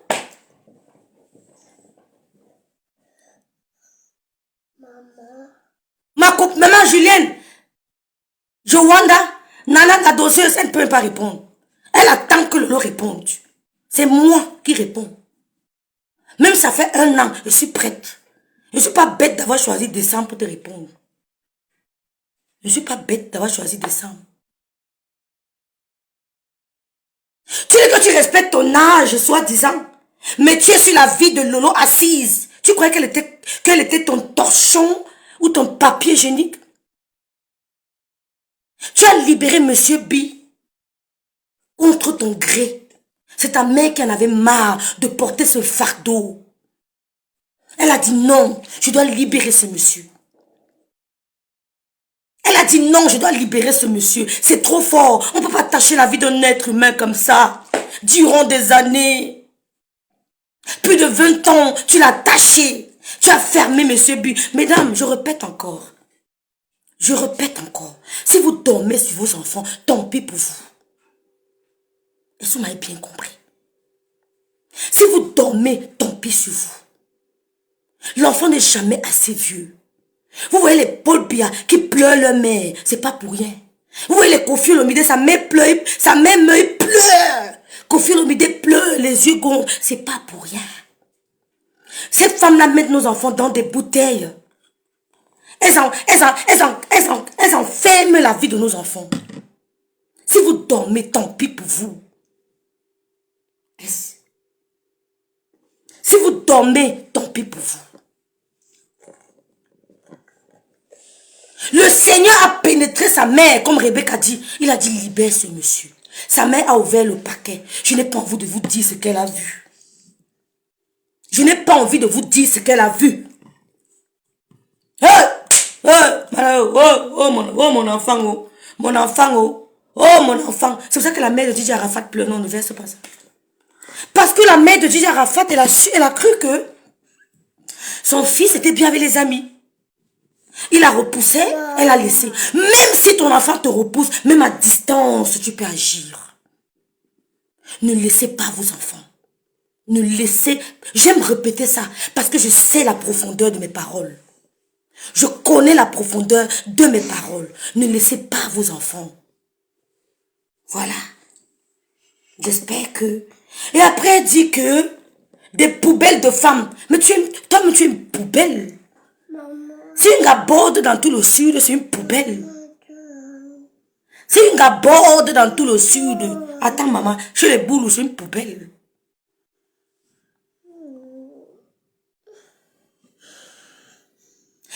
maman Julienne, Joanda, Nana, la doseuse, elle ne peut même pas répondre. Elle attend que Lolo réponde. C'est moi qui réponds. Même ça fait 1 an, je suis prête. Je ne suis pas bête d'avoir choisi décembre pour te répondre. Je ne suis pas bête d'avoir choisi décembre. Tu dis que tu respectes ton âge, soi-disant. Mais tu es sur la vie de Lolo assise. Tu croyais qu'elle était ton torchon ou ton papier hygiénique? Tu as libéré Monsieur B contre ton gré. C'est ta mère qui en avait marre de porter ce fardeau. Elle a dit non, je dois libérer ce monsieur. Elle a dit non, je dois libérer ce monsieur. C'est trop fort. On ne peut pas tâcher la vie d'un être humain comme ça. Durant des années. Plus de 20 ans, tu l'as taché. Tu as fermé Monsieur B. Mesdames, je répète encore. Je répète encore. Si vous dormez sur vos enfants, tant pis pour vous. Est-ce que vous m'avez bien compris? Si vous dormez, tant pis sur vous. L'enfant n'est jamais assez vieux. Vous voyez les Paul Biya qui pleurent leur mère, c'est pas pour rien. Vous voyez les Koffi Olomide, sa mère pleure, sa mère pleure. Koffi Olomide pleure, les yeux gonflent, c'est pas pour rien. Cette femme-là met nos enfants dans des bouteilles. Elles enferment la vie de nos enfants. Si vous dormez, tant pis pour vous. Si vous dormez, tant pis pour vous. Le Seigneur a pénétré sa mère, comme Rebecca dit. Il a dit, libère ce monsieur. Sa mère a ouvert le paquet. Je n'ai pas envie de vous dire ce qu'elle a vu. Je n'ai pas envie de vous dire ce qu'elle a vu. Mon enfant, oh. Mon enfant, oh. Oh, mon enfant. C'est pour ça que la mère de DJ Arafat pleure. Non, ne verse pas ça. Parce que la mère de DJ Arafat, elle a cru que son fils était bien avec les amis. Il a repoussé, elle a laissé. Même si ton enfant te repousse, même à distance, tu peux agir. Ne laissez pas vos enfants. Ne laissez... J'aime répéter ça parce que je sais la profondeur de mes paroles. Je connais la profondeur de mes paroles. Ne laissez pas vos enfants. Voilà. J'espère que... Et après, elle dit que des poubelles de femmes. Mais toi, tu es une poubelle. Si une gars borde dans tout le sud, c'est une poubelle. Si une gars borde dans tout le sud, attends maman, chez les boules, c'est une poubelle.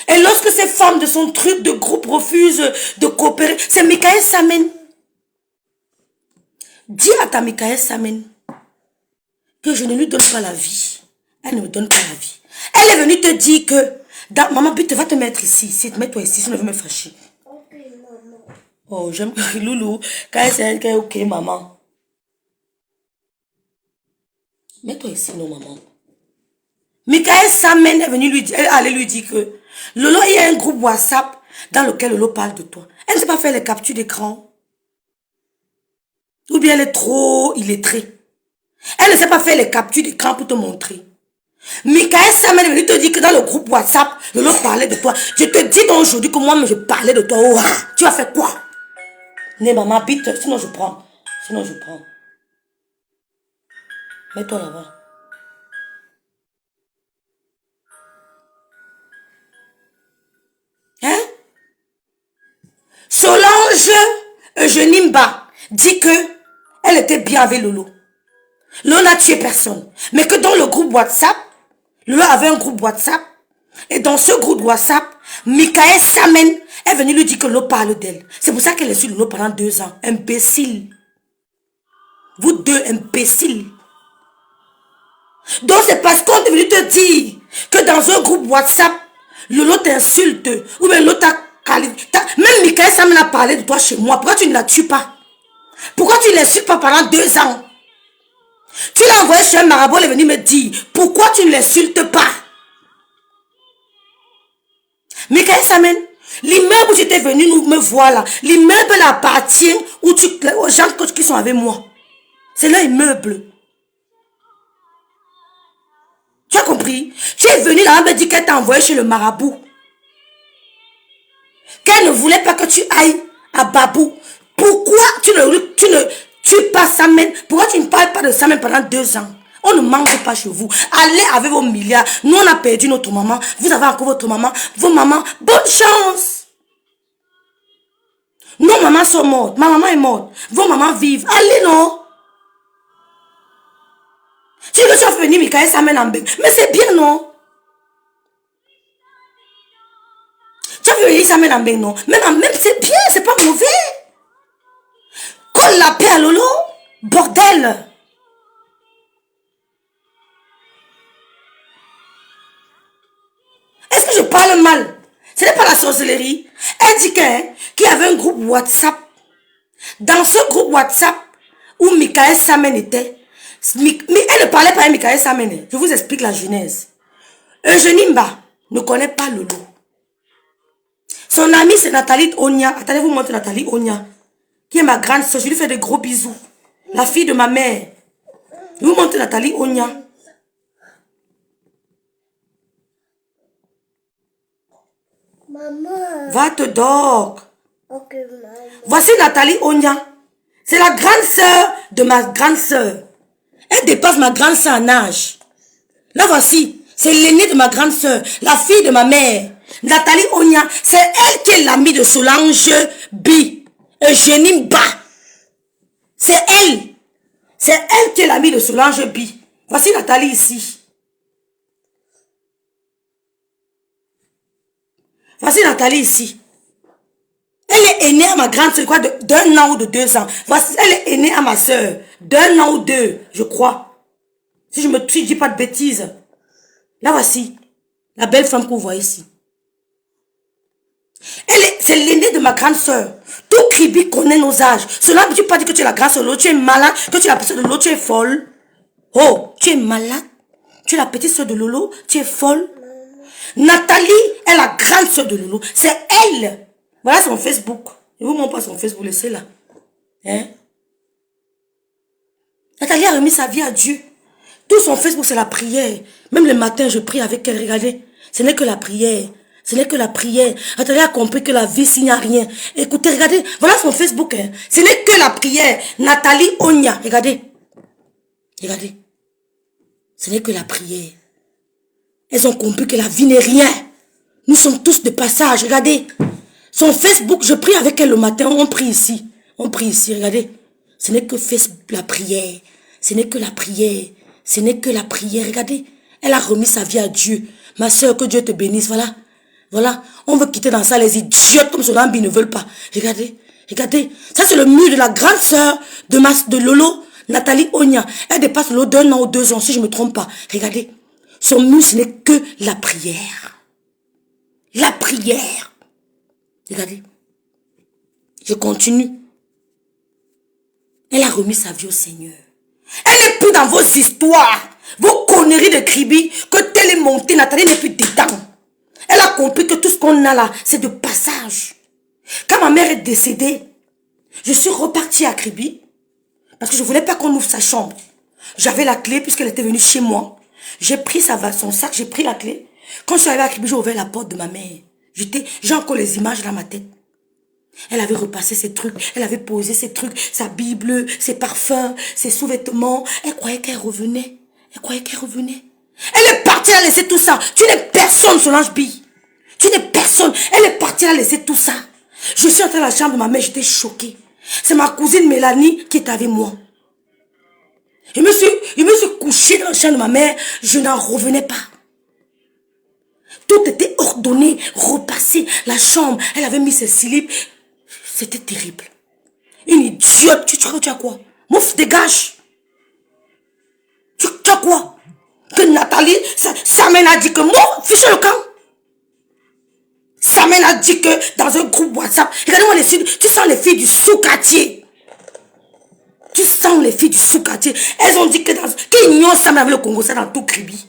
Et lorsque ces femmes de son truc de groupe refusent de coopérer, c'est Michael Samen. Dis à ta Michael Samen que je ne lui donne pas la vie. Elle ne me donne pas la vie. Elle est venue te dire que maman, tu vas te mettre ici. Mets-toi ici, sinon je vais me fâcher. Ok, maman. Oh, j'aime Loulou. Quand elle s'est dit, ok, maman. Mets-toi ici, non, maman. Michael Samen est venu lui dire, elle allait lui dire que Lolo, il y a un groupe WhatsApp dans lequel Lolo parle de toi. Elle ne sait pas faire les captures d'écran. Ou bien elle est trop illettrée. Elle ne sait pas faire les captures d'écran pour te montrer. Michael Samen est venu te dire que dans le groupe WhatsApp, Lolo parlait de toi. Je te dis donc aujourd'hui que moi, je parlais de toi. Oh, tu as fait quoi? Né, maman, habite, sinon je prends. Sinon je prends. Mets-toi là-bas. Hein? Solange Eugénimba dit que elle était bien avec Lolo. Lolo n'a tué personne. Mais que dans le groupe WhatsApp, Lolo avait un groupe WhatsApp. Et dans ce groupe WhatsApp, Michael Samen est venu lui dire que Lolo parle d'elle. C'est pour ça qu'elle est sur Lolo pendant 2 ans. Imbécile. Vous deux, imbéciles. Donc c'est parce qu'on est venu te dire que dans un groupe WhatsApp, Lolo t'insulte. Ou bien Lolo t'a... Même Michael Samen a parlé de toi chez moi. Pourquoi tu ne la tues pas? Pourquoi tu ne l'insultes pas pendant 2 ans? Tu l'as envoyé chez un marabout, elle est venue me dire, pourquoi tu ne l'insultes pas? Michael Samen, l'immeuble où tu étais venu me voir là, l'immeuble appartient aux gens qui sont avec moi. C'est leur immeuble. Tu as compris? Tu es venu là, elle me dit qu'elle t'a envoyé chez le marabout. Qu'elle ne voulait pas que tu ailles à Babou. Pourquoi tu ne tues pas Samen? Pourquoi tu ne parles pas de Samen pendant 2 ans? On ne manque pas chez vous. Allez avec vos milliards. Nous, on a perdu notre maman. Vous avez encore votre maman. Vos mamans, bonne chance. Nos mamans sont mortes. Ma maman est morte. Vos mamans vivent. Allez, non. Tu veux que tu as venir Michael Samen en bec. Mais c'est bien, non? Tu as venir Samen en bec, non? Même c'est bien, c'est pas mauvais. Colle la paix à Lolo. Bordel. Est-ce que je parle mal? Ce n'est pas la sorcellerie. Elle dit qu'il y avait un groupe WhatsApp. Dans ce groupe WhatsApp où Michael Samen était, mais elle ne parlait pas à Michael Samen. Je vous explique la genèse. Eugénie Mba ne connaît pas Lolo. Son amie c'est Nathalie Onya. Attendez, vous montrez Nathalie Onya, qui est ma grande soeur. Je lui fais de gros bisous. La fille de ma mère. Je vous montre Nathalie Onya. Maman. Va te dormir. Ok, maman. Voici Nathalie Onya. C'est la grande sœur de ma grande sœur. Elle dépasse ma grande sœur en âge. Là voici, c'est l'aînée de ma grande sœur, la fille de ma mère. Nathalie Onya, c'est elle qui est l'amie de Solange Bi. Eugénie Ba. C'est elle. C'est elle qui est l'amie de Solange Bi. Voici Nathalie ici. Voici Nathalie ici. Elle est aînée à ma grande soeur, quoi, d'1 an ou de 2 ans. Voici, elle est aînée à ma soeur, d'1 an ou 2, je crois. Si je me dis pas de bêtises. Là voici, la belle femme que vous voyez ici. C'est l'aînée de ma grande soeur. Tout Kribi connaît nos âges. Cela ne veut pas dire que tu es la grande soeur de l'autre, tu es malade, que tu es la petite soeur de l'autre, tu es folle. Oh, tu es malade. Tu es la petite soeur de Lolo, tu es folle. Nathalie est la grande soeur de Lolo. C'est elle. Voilà son Facebook. Je vous montre pas son Facebook, laissez là. Hein? Nathalie a remis sa vie à Dieu. Tout son Facebook, c'est la prière. Même le matin, je prie avec elle. Regardez, ce n'est que la prière. Ce n'est que la prière. Nathalie a compris que la vie, s'il n'y a rien. Écoutez, regardez. Voilà son Facebook. Hein. Ce n'est que la prière. Nathalie Onya. Regardez. Regardez. Ce n'est que la prière. Elles ont compris que la vie n'est rien. Nous sommes tous de passage. Regardez. Son Facebook, je prie avec elle le matin. On prie ici. On prie ici. Regardez. Ce n'est que la prière. Ce n'est que la prière. Ce n'est que la prière. Regardez. Elle a remis sa vie à Dieu. Ma soeur, que Dieu te bénisse. Voilà. Voilà. On veut quitter dans ça les idiotes comme Solambi ne veulent pas. Regardez. Regardez. Ça, c'est le mur de la grande sœur de Lolo, Nathalie Onya. Elle dépasse Lolo d'1 an ou 2 ans, si je ne me trompe pas. Regardez. Son mur, ce n'est que la prière. La prière. Regardez. Je continue. Elle a remis sa vie au Seigneur. Elle n'est plus dans vos histoires, vos conneries de Kribi, que tel est monté, Nathalie n'est plus dedans. Elle a compris que tout ce qu'on a là, c'est de passage. Quand ma mère est décédée, je suis repartie à Kribi, parce que je ne voulais pas qu'on ouvre sa chambre. J'avais la clé, puisqu'elle était venue chez moi. J'ai pris son sac, j'ai pris la clé. Quand je suis arrivée à Kribi, j'ai ouvert la porte de ma mère. J'ai encore les images dans ma tête. Elle avait repassé ses trucs, elle avait posé ses trucs, sa Bible, ses parfums, ses sous-vêtements. Elle croyait qu'elle revenait. Elle croyait qu'elle revenait. Elle est partie, elle a laissé tout ça. Tu n'es personne, Solange Bi. Tu n'es personne. Elle est partie, elle a laissé tout ça. Je suis entrée dans la chambre de ma mère, j'étais choquée. C'est ma cousine Mélanie qui est avec moi. Je me suis couchée dans la chambre de ma mère, je n'en revenais pas. Tout était ordonné, repassé. La chambre, elle avait mis ses slips. C'était terrible. Une idiote. Tu as quoi? Mouf, dégage. Tu as quoi? Que Nathalie, Samen a dit que moi, fiche le camp. Samen a dit que dans un groupe WhatsApp, regardez-moi les filles, tu sens les filles du sous-quartier. Tu sens les filles du sous-quartier. Elles ont dit que qui ignore Samen avec le Congo, ça dans tout Kribi.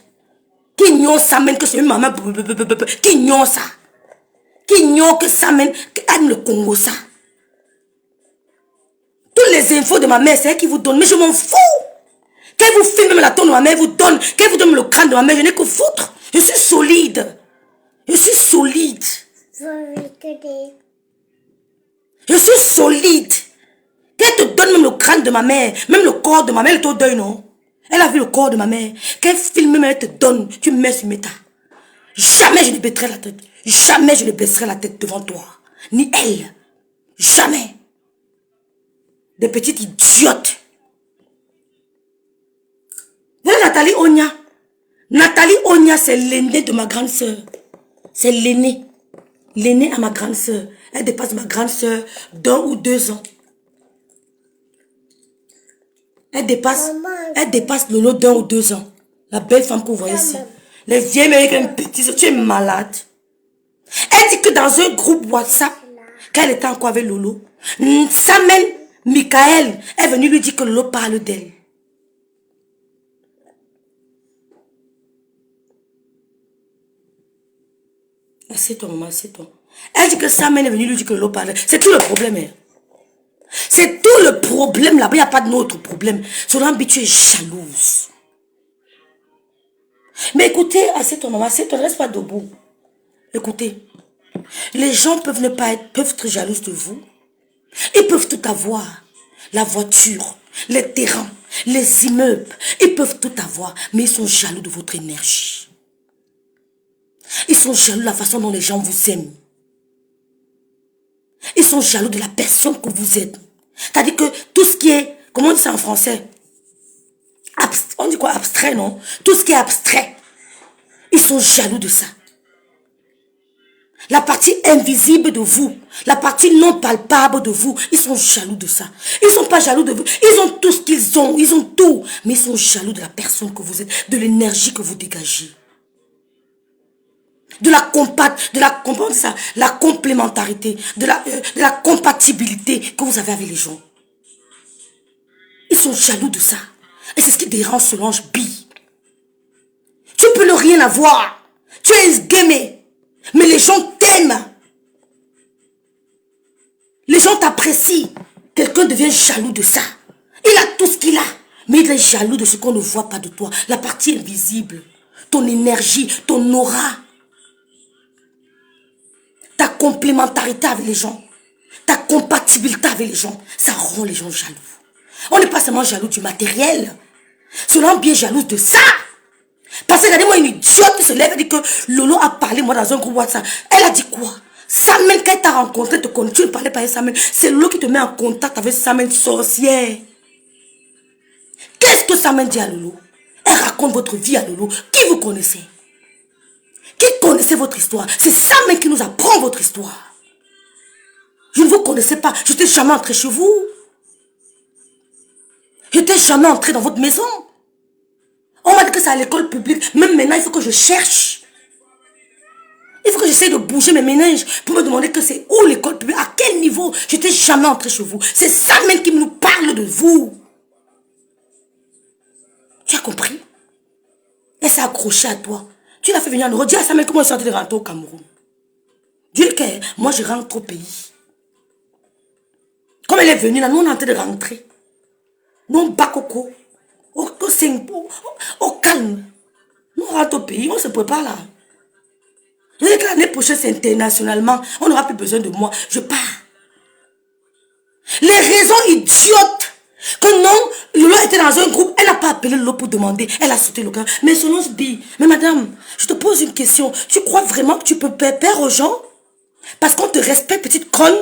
Qui ignore Samen que c'est une maman. Qui ignore ça? Qui ignore que Samen aime le Congo, ça? Toutes les infos de ma mère, c'est elle qui vous donne. Mais je m'en fous. Qu'elle vous filme même la tombe de ma mère, vous donne. Qu'elle vous donne le crâne de ma mère, je n'ai que foutre. Je suis solide. Je suis solide. Je suis solide. Qu'elle te donne même le crâne de ma mère, même le corps de ma mère, elle te donne, non? Elle a vu le corps de ma mère. Qu'elle filme même, elle te donne. Tu me mets sur méta. Jamais je ne baisserai la tête. Jamais je ne baisserai la tête devant toi. Ni elle. Jamais. Des petites idiotes. Voilà Nathalie Onya. Nathalie Onya, c'est l'aînée de ma grande sœur. C'est l'aînée. L'aînée à ma grande sœur. Elle dépasse ma grande sœur d'1 ou 2 ans. Elle dépasse le lot d'1 ou 2 ans. La belle femme que vous voyez ici. Les vieilles mais avec un petit, tu es malade. Elle dit que dans un groupe WhatsApp, quand elle était encore avec Lolo, Samuel Michael est venu lui dire que Lolo parle d'elle. Assieds-toi, maman, assieds-toi. Elle dit que Samuel est venu lui dire que Lolo parle d'elle. C'est tout le problème. Hein. C'est tout le problème là-bas. Il n'y a pas d'autre problème. Solambi, tu es jalouse. Mais écoutez, assieds-toi, maman, assieds-toi, ne reste pas debout. Écoutez, les gens peuvent être jalouses de vous. Ils peuvent tout avoir. La voiture, les terrains, les immeubles. Ils peuvent tout avoir. Mais ils sont jaloux de votre énergie. Ils sont jaloux de la façon dont les gens vous aiment. Ils sont jaloux de la personne que vous êtes. C'est-à-dire que tout ce qui est, comment on dit ça en français? On dit quoi? Abstrait, non? Tout ce qui est abstrait. Ils sont jaloux de ça. La partie invisible de vous, la partie non palpable de vous, ils sont jaloux de ça. Ils ne sont pas jaloux de vous. Ils ont tout ce qu'ils ont. Ils ont tout. Mais ils sont jaloux de la personne que vous êtes, de l'énergie que vous dégagez. De la complémentarité, de la compatibilité que vous avez avec les gens. Ils sont jaloux de ça. Et c'est ce qui dérange Solange B. Tu peux ne rien avoir. Tu es gamé. Mais les gens t'aiment. Les gens t'apprécient. Quelqu'un devient jaloux de ça. Il a tout ce qu'il a. Mais il est jaloux de ce qu'on ne voit pas de toi. La partie invisible. Ton énergie, ton aura. Ta complémentarité avec les gens. Ta compatibilité avec les gens. Ça rend les gens jaloux. On n'est pas seulement jaloux du matériel. Solange bien jalouse de ça. Parce que regardez-moi une idiote qui se lève et dit que Lolo a parlé moi dans un groupe WhatsApp. Elle a dit quoi? Samuel, quand elle t'a rencontré, tu ne parlais pas avec Samuel. C'est Lolo qui te met en contact avec Samuel, sorcière. Qu'est-ce que Samuel dit à Lolo? Elle raconte votre vie à Lolo. Qui vous connaissez? Qui connaissait votre histoire? C'est Samuel qui nous apprend votre histoire. Je ne vous connaissais pas. Je n'étais jamais entré chez vous. Je n'étais jamais entré dans votre maison. On m'a dit que c'est à l'école publique. Même maintenant, il faut que je cherche. Il faut que j'essaye de bouger mes méninges pour me demander que c'est où l'école publique, à quel niveau. Je n'étais jamais entré chez vous. C'est Samuel qui nous parle de vous. Tu as compris? Elle s'est accrochée à toi. Tu l'as fait venir en Europe. Dis à Samuel comment je suis en train de rentrer au Cameroun. Dis que moi je rentre au pays. Comme elle est venue là, nous on est en train de rentrer. Nous on bat coco. Au calme. Nous on rentre au pays, on se prépare là. Vous savez que l'année prochaine c'est internationalement. On n'aura plus besoin de moi. Je pars. Les raisons idiotes que non, Lolo était dans un groupe, elle n'a pas appelé Lolo pour demander, elle a sauté le gars. Mais Solange B, mais madame, je te pose une question. Tu crois vraiment que tu peux perdre aux gens? Parce qu'on te respecte, petite conne?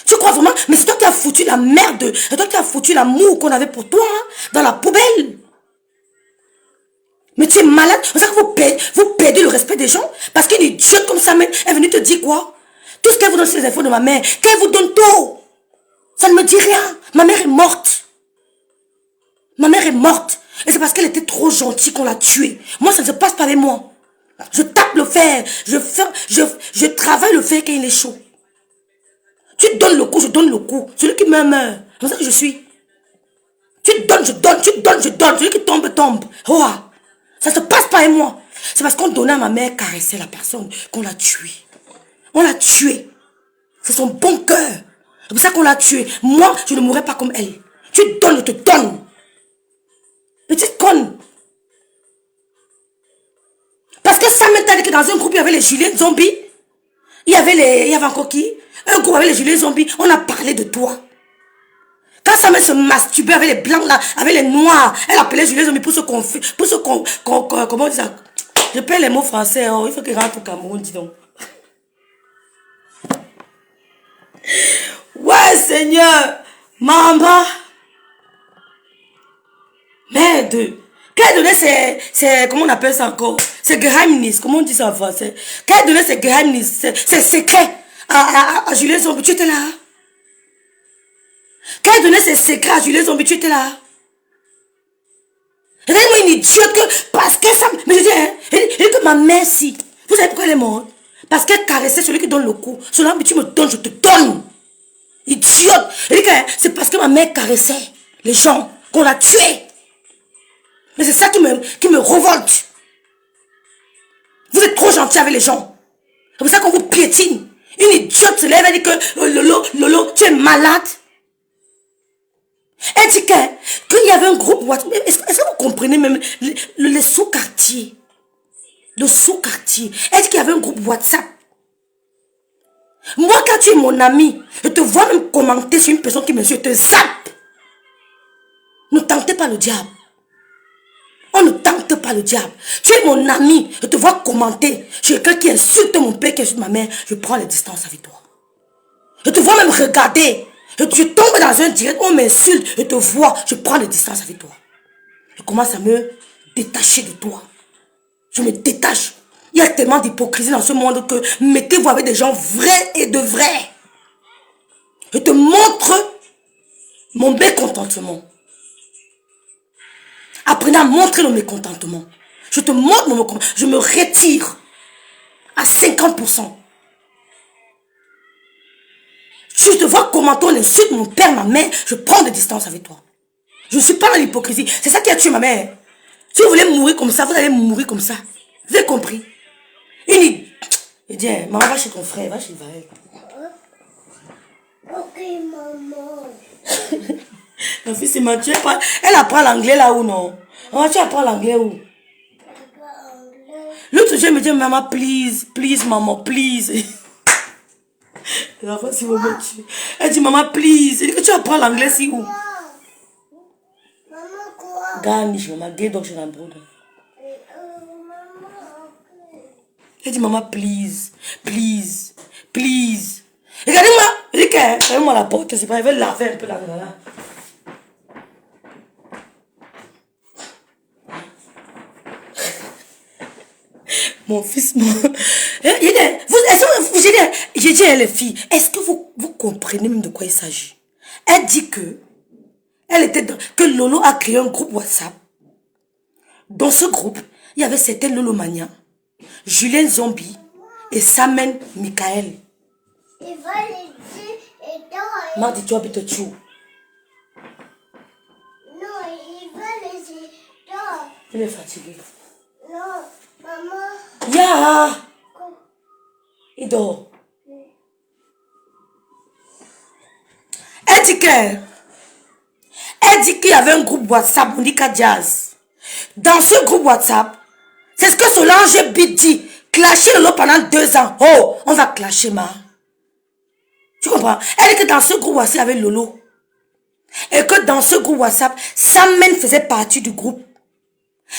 Tu crois vraiment? Mais c'est toi qui as foutu la merde, c'est toi qui as foutu l'amour qu'on avait pour toi, hein, dans la poubelle. Mais tu es malade, c'est ça que vous perdez le respect des gens? Parce qu'une idiote comme ça est venue te dire quoi? Tout ce qu'elle vous donne sur les infos de ma mère, qu'elle vous donne tout. Ça ne me dit rien. Ma mère est morte. Ma mère est morte. Et c'est parce qu'elle était trop gentille qu'on l'a tuée. Moi, ça ne se passe pas avec moi. Je tape le fer. Je travaille le fer quand il est chaud. Tu donnes le coup, je donne le coup. Celui qui meurt, meurt. C'est comme ça que je suis. Tu donnes, je donne, tu donnes, je donne. Celui qui tombe, tombe. Oh, ça ne se passe pas avec moi. C'est parce qu'on donnait à ma mère caresser la personne qu'on l'a tuée. On l'a tuée. C'est son bon cœur. C'est pour ça qu'on l'a tué. Moi, je ne mourrai pas comme elle. Tu donnes, je te donne. Petite conne. Parce que ça m'interdit que dans un groupe, il y avait les gilets zombies. il y avait encore qui? Un groupe avec les gilets zombies. On a parlé de toi. Quand Samuel se masturbait avec les blancs là, avec les noirs, elle appelait les gilets zombies pour comment on dit ça? Je perds les mots français, oh, il faut qu'il rentre au Cameroun, dis donc. Ouais, Seigneur, maman. Merde. Quelle donnée c'est, comment on appelle ça encore? C'est Geheimnis, comment on dit ça en français? Quelle donnée c'est Geheimnis, c'est secret. À Julien Zombie, tu étais là? Quelle donnée c'est secret à Julien Zombie, tu étais là? Regarde-moi une idiote que, parce que ça, mais je dis, hein, je dis que ma mère, si, vous savez pourquoi elle est morte? Parce qu'elle caressait celui qui donne le coup. Selon tu me donnes, je te donne. Idiote. Je dis que c'est parce que ma mère caressait les gens qu'on l'a tué. Mais c'est ça qui me révolte. Vous êtes trop gentil avec les gens. C'est pour ça qu'on vous piétine. Une idiote se lève et dit que Lolo, tu es malade. Elle dit qu'il y avait un groupe WhatsApp. Est-ce que vous comprenez même les sous-quartiers? Le sous-quartier. Elle dit qu'il y avait un groupe WhatsApp. Moi, quand tu es mon ami, je te vois même commenter sur une personne qui me suit, je te zappe. Ne tentez pas le diable. On ne tente pas le diable. Tu es mon ami. Je te vois commenter. Je suis quelqu'un qui insulte mon père, qui insulte ma mère. Je prends les distances avec toi. Je te vois même regarder. Je tombe dans un direct. On m'insulte. Je te vois. Je prends les distances avec toi. Je commence à me détacher de toi. Je me détache. Il y a tellement d'hypocrisie dans ce monde que mettez-vous avec des gens vrais et de vrais. Je te montre mon mécontentement. Apprenez à montrer le mécontentement. Je te montre mon mécontentement. Je me retire à 50%. Je te vois comment on insulte mon père, ma mère. Je prends des distances avec toi. Je ne suis pas dans l'hypocrisie. C'est ça qui a tué ma mère. Si vous voulez mourir comme ça, vous allez mourir comme ça. Vous avez compris? Il dit, maman, va chez ton frère, va chez Vaël. Ok, maman. Ma fille, c'est ma tu pas. Elle apprend l'anglais là ou non? Maman, tu apprends l'anglais où? L'autre jour, elle me dit, maman, please, maman, please. La fois, si vous me tuez. Elle dit, maman, please. Elle dit que tu apprends l'anglais si où? Maman, quoi? Garnish, maman, gay, donc je l'embrouille. Elle dit, maman, please. Regardez-moi, regardez-moi la porte, c'est pas, elle veut laver un peu là. Mon fils, j'ai dit à les filles, est-ce que vous comprenez même de quoi il s'agit? Elle dit que Lolo a créé un groupe WhatsApp. Dans ce groupe, il y avait certains Lolomania, Julien Zombie et Samen Michael. Il va les dire et dans. Mardi, tu habites où? Non, il va les dire dans. Il est fatigué. Non, maman. Ya! Il dort. Elle dit qu'il y avait un groupe WhatsApp, Monika Jazz. Dans ce groupe WhatsApp, c'est ce que Solange Bid dit. Clasher Lolo pendant 2 ans. Oh, on va clasher, ma. Tu comprends? Elle dit que dans ce groupe WhatsApp, il y avait Lolo. Et que dans ce groupe WhatsApp, Samen faisait partie du groupe.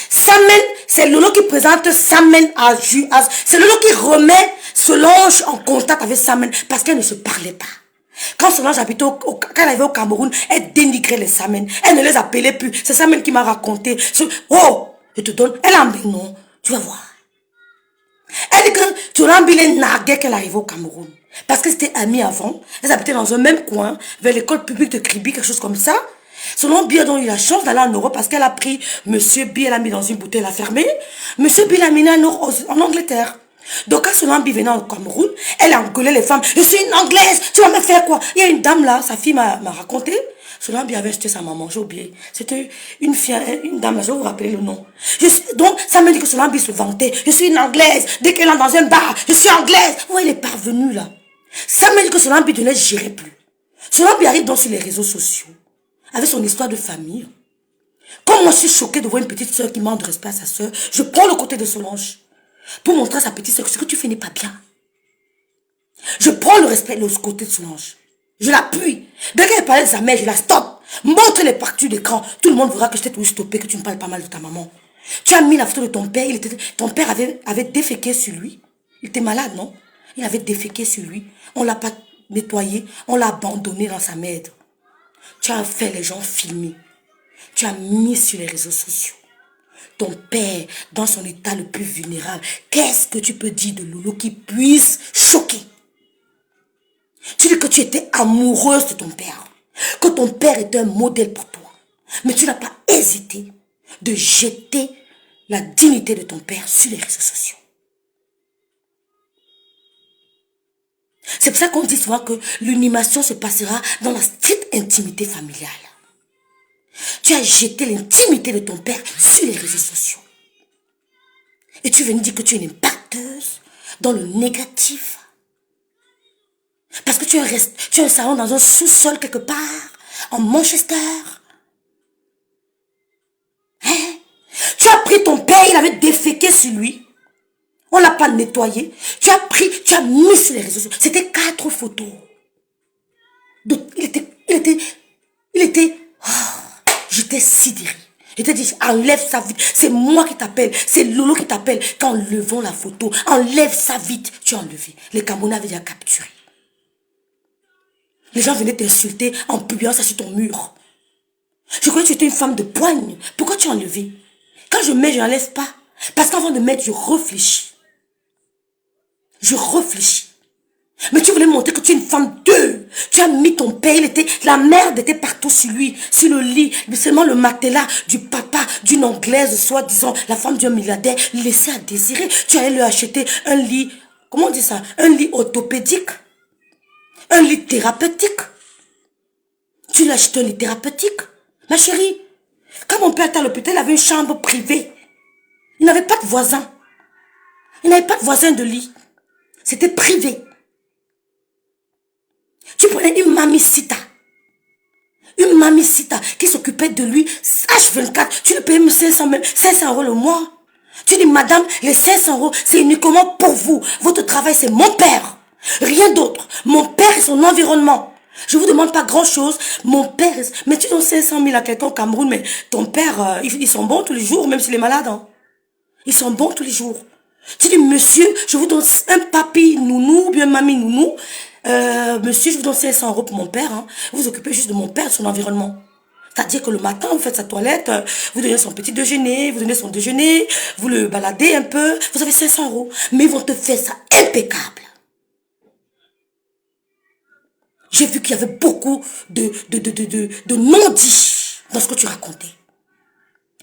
Samen, c'est Lolo qui présente Samen à Juas. C'est Lolo qui remet Solange en contact avec Samen parce qu'elle ne se parlait pas. Quand Solange habitait quand elle arrivait au Cameroun, elle dénigrait les Samen. Elle ne les appelait plus. C'est Samen qui m'a raconté. Oh, je te donne. Elle a un non. Tu vas voir. Elle dit que Solange les narguait qu'elle arrivait au Cameroun. Parce que c'était amis avant. Elles habitaient dans un même coin, vers l'école publique de Kribi, quelque chose comme ça. Selon Bill a eu la chance d'aller en Europe parce qu'elle a pris Monsieur Bill, elle a mis dans une bouteille, elle a fermé. Monsieur Bill a mis en Angleterre. Donc quand Solange Bill venait au Cameroun, elle a engueulé les femmes. Je suis une Anglaise, tu vas me faire quoi? Il y a une dame là, sa fille m'a raconté. Solange Bill avait acheté sa maman, j'ai oublié. C'était une dame là, je vais vous rappeler le nom. Donc ça me dit que Solange Bill se vantait. Je suis une Anglaise, dès qu'elle entre dans un bar, je suis Anglaise. Où elle est parvenue là? Ça me dit que Solange Bill ne gérait plus. Solange Bill arrive donc sur les réseaux sociaux. Avec son histoire de famille. Comme moi, je suis choquée de voir une petite soeur qui manque de respect à sa soeur, je prends le côté de Solange. Pour montrer à sa petite soeur que ce que tu fais n'est pas bien. Je prends le respect de l'autre côté de son ange. Je l'appuie. Dès qu'elle parlait de sa mère, je la stoppe. Montre les parties d'écran. Tout le monde verra que je t'ai toujours stoppé, que tu me parles pas mal de ta maman. Tu as mis la photo de ton père. Ton père avait déféqué sur lui. Il était malade, non? Il avait déféqué sur lui. On ne l'a pas nettoyé. On l'a abandonné dans sa merde. Tu as fait les gens filmer. Tu as mis sur les réseaux sociaux. Ton père, dans son état le plus vulnérable. Qu'est-ce que tu peux dire de Lolo qui puisse choquer? Tu dis que tu étais amoureuse de ton père. Que ton père était un modèle pour toi. Mais tu n'as pas hésité de jeter la dignité de ton père sur les réseaux sociaux. C'est pour ça qu'on dit souvent que l'animation se passera dans la stricte intimité familiale. Tu as jeté l'intimité de ton père sur les réseaux sociaux. Et tu viens dire que tu es une impacteuse dans le négatif. Parce que tu as un salon dans un sous-sol quelque part, en Manchester. Hein? Tu as pris ton père, il avait déféqué sur lui. On ne l'a pas nettoyé. Tu as mis sur les réseaux sociaux. C'était 4 photos. Il était, j'étais sidérée. Je t'ai dit, enlève ça vite. C'est moi qui t'appelle. C'est Lolo qui t'appelle. Qu'enlevons la photo. Enlève ça vite. Tu as enlevé. Les Camerounais avaient déjà capturé. Les gens venaient t'insulter en publiant ça sur ton mur. Je croyais que tu étais une femme de poigne. Pourquoi tu as enlevé? Quand je mets, je n'enlève pas. Parce qu'avant de mettre, je réfléchis. Je réfléchis. Mais tu voulais montrer que tu es une femme d'eux. Tu as mis ton père, la merde était partout sur lui, sur le lit. Mais seulement le matelas du papa, d'une anglaise, soi-disant, la femme d'un milliardaire, laissé à désirer. Tu allais lui acheter un lit, comment on dit ça? Un lit orthopédique. Un lit thérapeutique. Tu lui as acheté un lit thérapeutique. Ma chérie, quand mon père était à l'hôpital, il avait une chambre privée. Il n'avait pas de voisin. Il n'avait pas de voisin de lit. C'était privé. Tu prenais une mamicita. Une mamicita qui s'occupait de lui H24. Tu lui payais même 500 € le mois. Tu dis, madame, les 500 €, c'est uniquement pour vous. Votre travail, c'est mon père. Rien d'autre. Mon père et son environnement. Je vous demande pas grand chose. Mon père, mais tu donnes 500 000 à quelqu'un au Cameroun, mais ton père, ils sont bons tous les jours, même s'il est malade. Hein. Ils sont bons tous les jours. Tu dis, monsieur, je vous donne un papi nounou, ou bien mamie nounou. Monsieur, je vous donne 500 € pour mon père. Hein. Vous vous occupez juste de mon père, de son environnement. C'est-à-dire que le matin, vous faites sa toilette, vous donnez son petit déjeuner, vous donnez son déjeuner, vous le baladez un peu, vous avez 500 €. Mais ils vont te faire ça impeccable. J'ai vu qu'il y avait beaucoup de non-dits dans ce que tu racontais.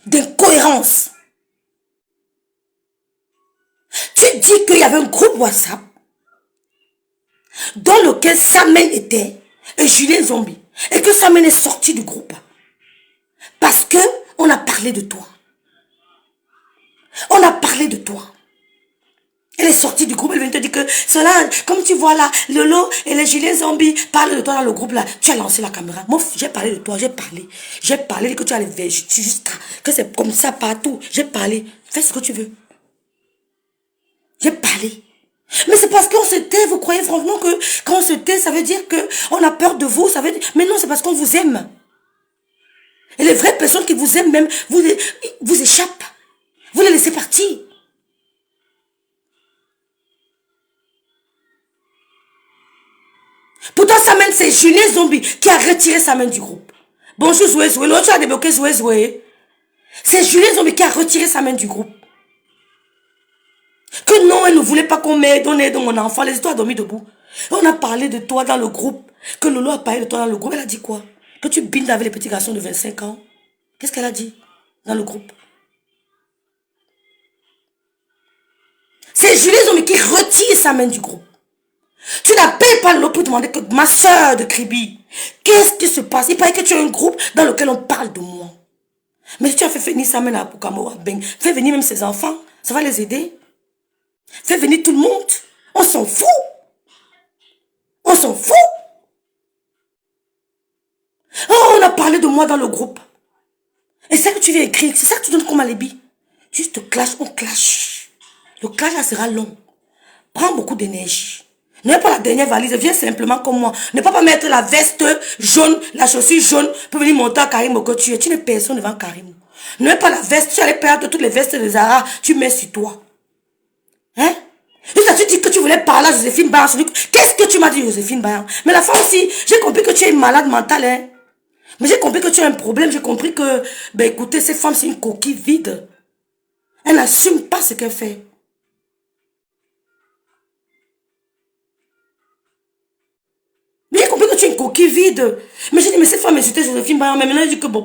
D'incohérence. Tu dis qu'il y avait un groupe WhatsApp dans lequel Samen était et Julien Zombie. Et que Samen est sorti du groupe. Parce que on a parlé de toi. On a parlé de toi. Elle est sortie du groupe, elle vient te dire que cela, comme tu vois là, Lolo et les Julien Zombie parlent de toi dans le groupe là. Tu as lancé la caméra. Moi, j'ai parlé de toi, j'ai parlé. J'ai parlé que tu as les verges, que c'est comme ça partout. J'ai parlé. Fais ce que tu veux. J'ai parlé. Mais c'est parce qu'on se tait, vous croyez franchement que quand on se tait, ça veut dire qu'on a peur de vous, ça veut dire... Mais non, c'est parce qu'on vous aime. Et les vraies personnes qui vous aiment même, vous échappent. Vous les laissez partir. Pourtant, Samen, c'est Julien Zombie qui a retiré Samen du groupe. Bonjour, Zoué, Zoué. L'autre a débloqué Zoué, Zoué. C'est Julien Zombie qui a retiré Samen du groupe. Que non, elle ne voulait pas qu'on aide mon enfant. Les histoires dormi debout. On a parlé de toi dans le groupe. Que Lolo a parlé de toi dans le groupe. Elle a dit quoi? Que tu bindes avec les petits garçons de 25 ans. Qu'est-ce qu'elle a dit dans le groupe? C'est Julien Zombie qui retire Samen du groupe. Tu n'appelles pas Lolo pour demander que ma soeur de Kribi, qu'est-ce qui se passe? Il paraît que tu as un groupe dans lequel on parle de moi. Mais si tu as fait venir Samen à Pukamo, à Beng, fais venir même ses enfants, ça va les aider. Fais venir tout le monde. On s'en fout. On s'en fout. Oh, on a parlé de moi dans le groupe. Et c'est ça que tu viens écrire, c'est ça que tu donnes comme alibi. Juste clash, on clash. Le clash là sera long. Prends beaucoup d'énergie. Ne mets pas la dernière valise, viens simplement comme moi. Ne pas mettre la veste jaune, la chaussure jaune pour venir monter à Karim que tu es. Tu n'es personne devant Karim. Ne mets pas la veste, tu allais perdre toutes les vestes de Zara, tu mets sur toi. Hein? Tu dis que tu voulais parler à Joséphine Bayan. Qu'est-ce que tu m'as dit, Joséphine Bayan? Mais la femme aussi, j'ai compris que tu es une malade mentale, hein. Mais j'ai compris que tu as un problème, j'ai compris que, ben écoutez, cette femme c'est une coquille vide. Elle n'assume pas ce qu'elle fait. Mais j'ai compris que tu es une coquille vide. Mais j'ai dit, mais cette femme insultait Joséphine Bayan. Mais maintenant, elle dit que, bon,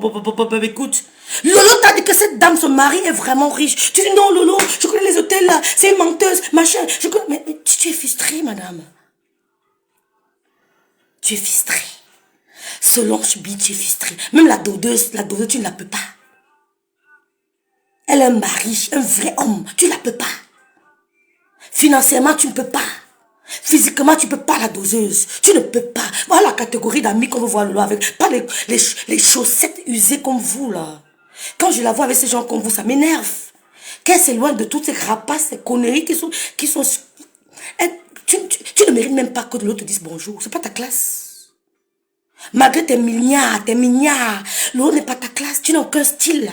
écoute. Lolo t'a dit que cette dame, son mari est vraiment riche. Tu dis, non, Lolo, je connais les hôtels là. C'est une menteuse, machin. Mais tu es frustrée, madame. Tu es frustrée. Selon Chubi, tu es frustrée. Même la dodeuse, tu ne la peux pas. Elle a un mari, un vrai homme. Tu ne la peux pas. Financièrement, tu ne peux pas. Physiquement, tu ne peux pas la doseuse. Tu ne peux pas. Voilà la catégorie d'amis qu'on veut voir Lolo avec. Pas les chaussettes usées comme vous, là. Quand je la vois avec ces gens comme vous, ça m'énerve. Qu'elle s'éloigne de toutes ces rapaces, ces conneries qui sont... Tu ne mérites même pas que l'autre te dise bonjour. C'est pas ta classe. Malgré tes milliards, l'autre n'est pas ta classe. Tu n'as aucun style.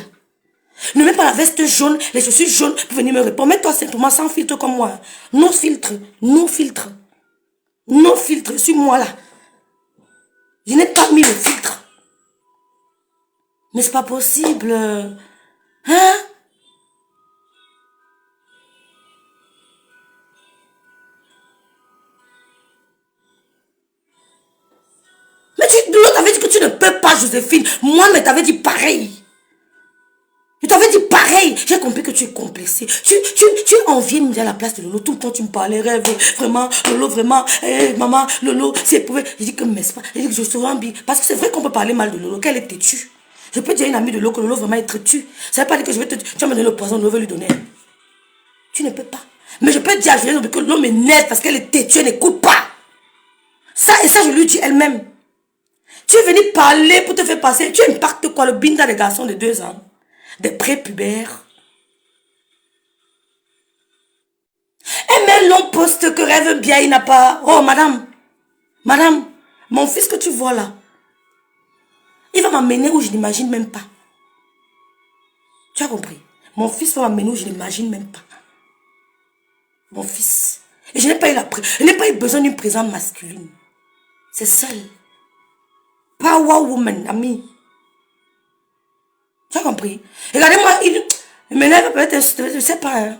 Ne mets pas la veste jaune, les chaussures jaunes pour venir me répondre. Mets-toi simplement sans filtre comme moi. Non filtre, non filtre. Non filtre, suis-moi là. Je n'ai pas mis le filtre. Mais c'est pas possible. Hein? Mais l'autre t'avait dit que tu ne peux pas, Joséphine. Moi, mais t'avais dit pareil. Je t'avais dit pareil. J'ai compris que tu es complexé. Tu envies de me dire à la place de Lolo. Tout le temps, tu me parlais rêve. Vraiment, Lolo, vraiment. Maman, Lolo, c'est éprouvé. Je dis que, mais c'est pas. Je dis que je suis bien. Parce que c'est vrai qu'on peut parler mal de Lolo. Qu'elle est têtue. Je peux dire à une amie de Lolo que Lolo vraiment est têtue. Ça veut pas dire que je vais te. Tu vas me donner le poison, Lolo veut lui donner. Tu ne peux pas. Mais je peux dire à Julien que Lolo m'énerve parce qu'elle est têtue. Elle n'écoute pas. Ça, et ça, je lui dis elle-même. Tu es venu parler pour te faire passer. Tu impactes quoi? Le binda des garçons de 2 ans. Des prépubères. Elle met un long poste que rêve bien, il n'a pas. Oh, madame. Madame, mon fils que tu vois là, il va m'amener où je n'imagine même pas. Tu as compris? Mon fils va m'amener où je n'imagine même pas. Mon fils. Et je n'ai pas eu besoin d'une présence masculine. C'est seul. Power woman, ami. Tu as compris? Regardez-moi, il m'énerve peut-être, je ne sais pas. Hein.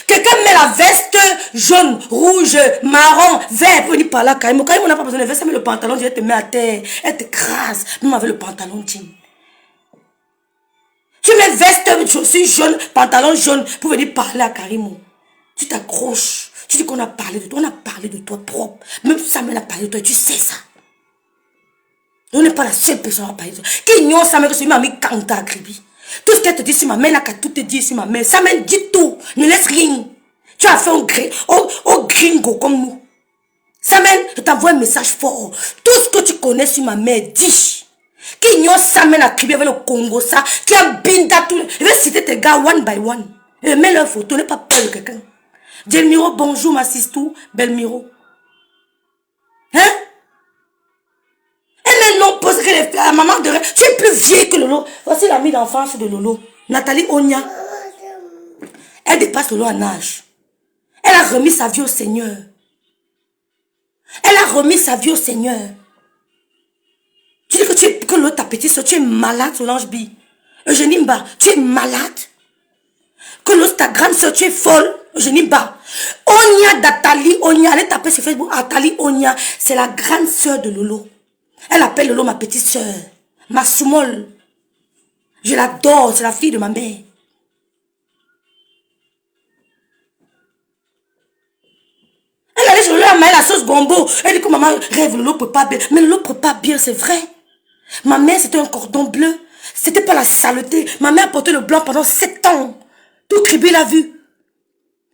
Quelqu'un met la veste jaune, rouge, marron, vert pour venir par là. Quand on n'a pas besoin de veste, elle met le pantalon, elle te met à terre, elle te crase, même avec le pantalon jean. Tu mets veste, chaussures jaune, pantalon jaune pour venir parler à Karimo. Tu t'accroches, tu dis qu'on a parlé de toi, on a parlé de toi propre. Même Samuel a parlé de toi, tu sais ça. On n'est pas la seule personne à parler de toi. Qui ignore Samuel que c'est ma mère quand t'as agribi. Tout ce qu'elle te dit sur ma mère, n'a qu'à tout te dire sur ma mère. Samuel dit tout, ne laisse rien. Tu as fait au gringo comme nous. Samuel, je t'envoie un message fort. Tout ce que tu connais sur ma mère, dis. Qui ignore Samuel a crié avec le Congo, ça, qui a binda tout. Je vais citer tes gars one by one. Et mets leur photo, n'aie pas peur de quelqu'un. Delmiro, bonjour ma sistou, Belmiro. Hein? Elle met non pose que la maman de rêve. Tu es plus vieille que Lolo. Voici l'amie d'enfance de Lolo. Nathalie Onya. Elle dépasse Lolo en âge. Elle a remis sa vie au Seigneur. Elle a remis sa vie au Seigneur. Tu dis que l'autre ta petite soeur, tu es malade, Solange Bi. Eugénie Mba, tu es malade. Que l'autre ta grande soeur, tu es folle, Eugénie Mba. Onya d'Atali Onya, allez taper sur Facebook, Atali Onya, c'est la grande soeur de Lolo. Elle appelle Lolo ma petite soeur, ma soumole. Je l'adore, c'est la fille de ma mère. Elle allait sur Lolo, elle la sauce gombo. Elle dit que maman rêve, Lolo prépare bien. Mais Lolo prépare bien, c'est vrai. Ma mère, c'était un cordon bleu. C'était pas la saleté. Ma mère a porté le blanc pendant 7 ans. Tout Kribi l'a vu.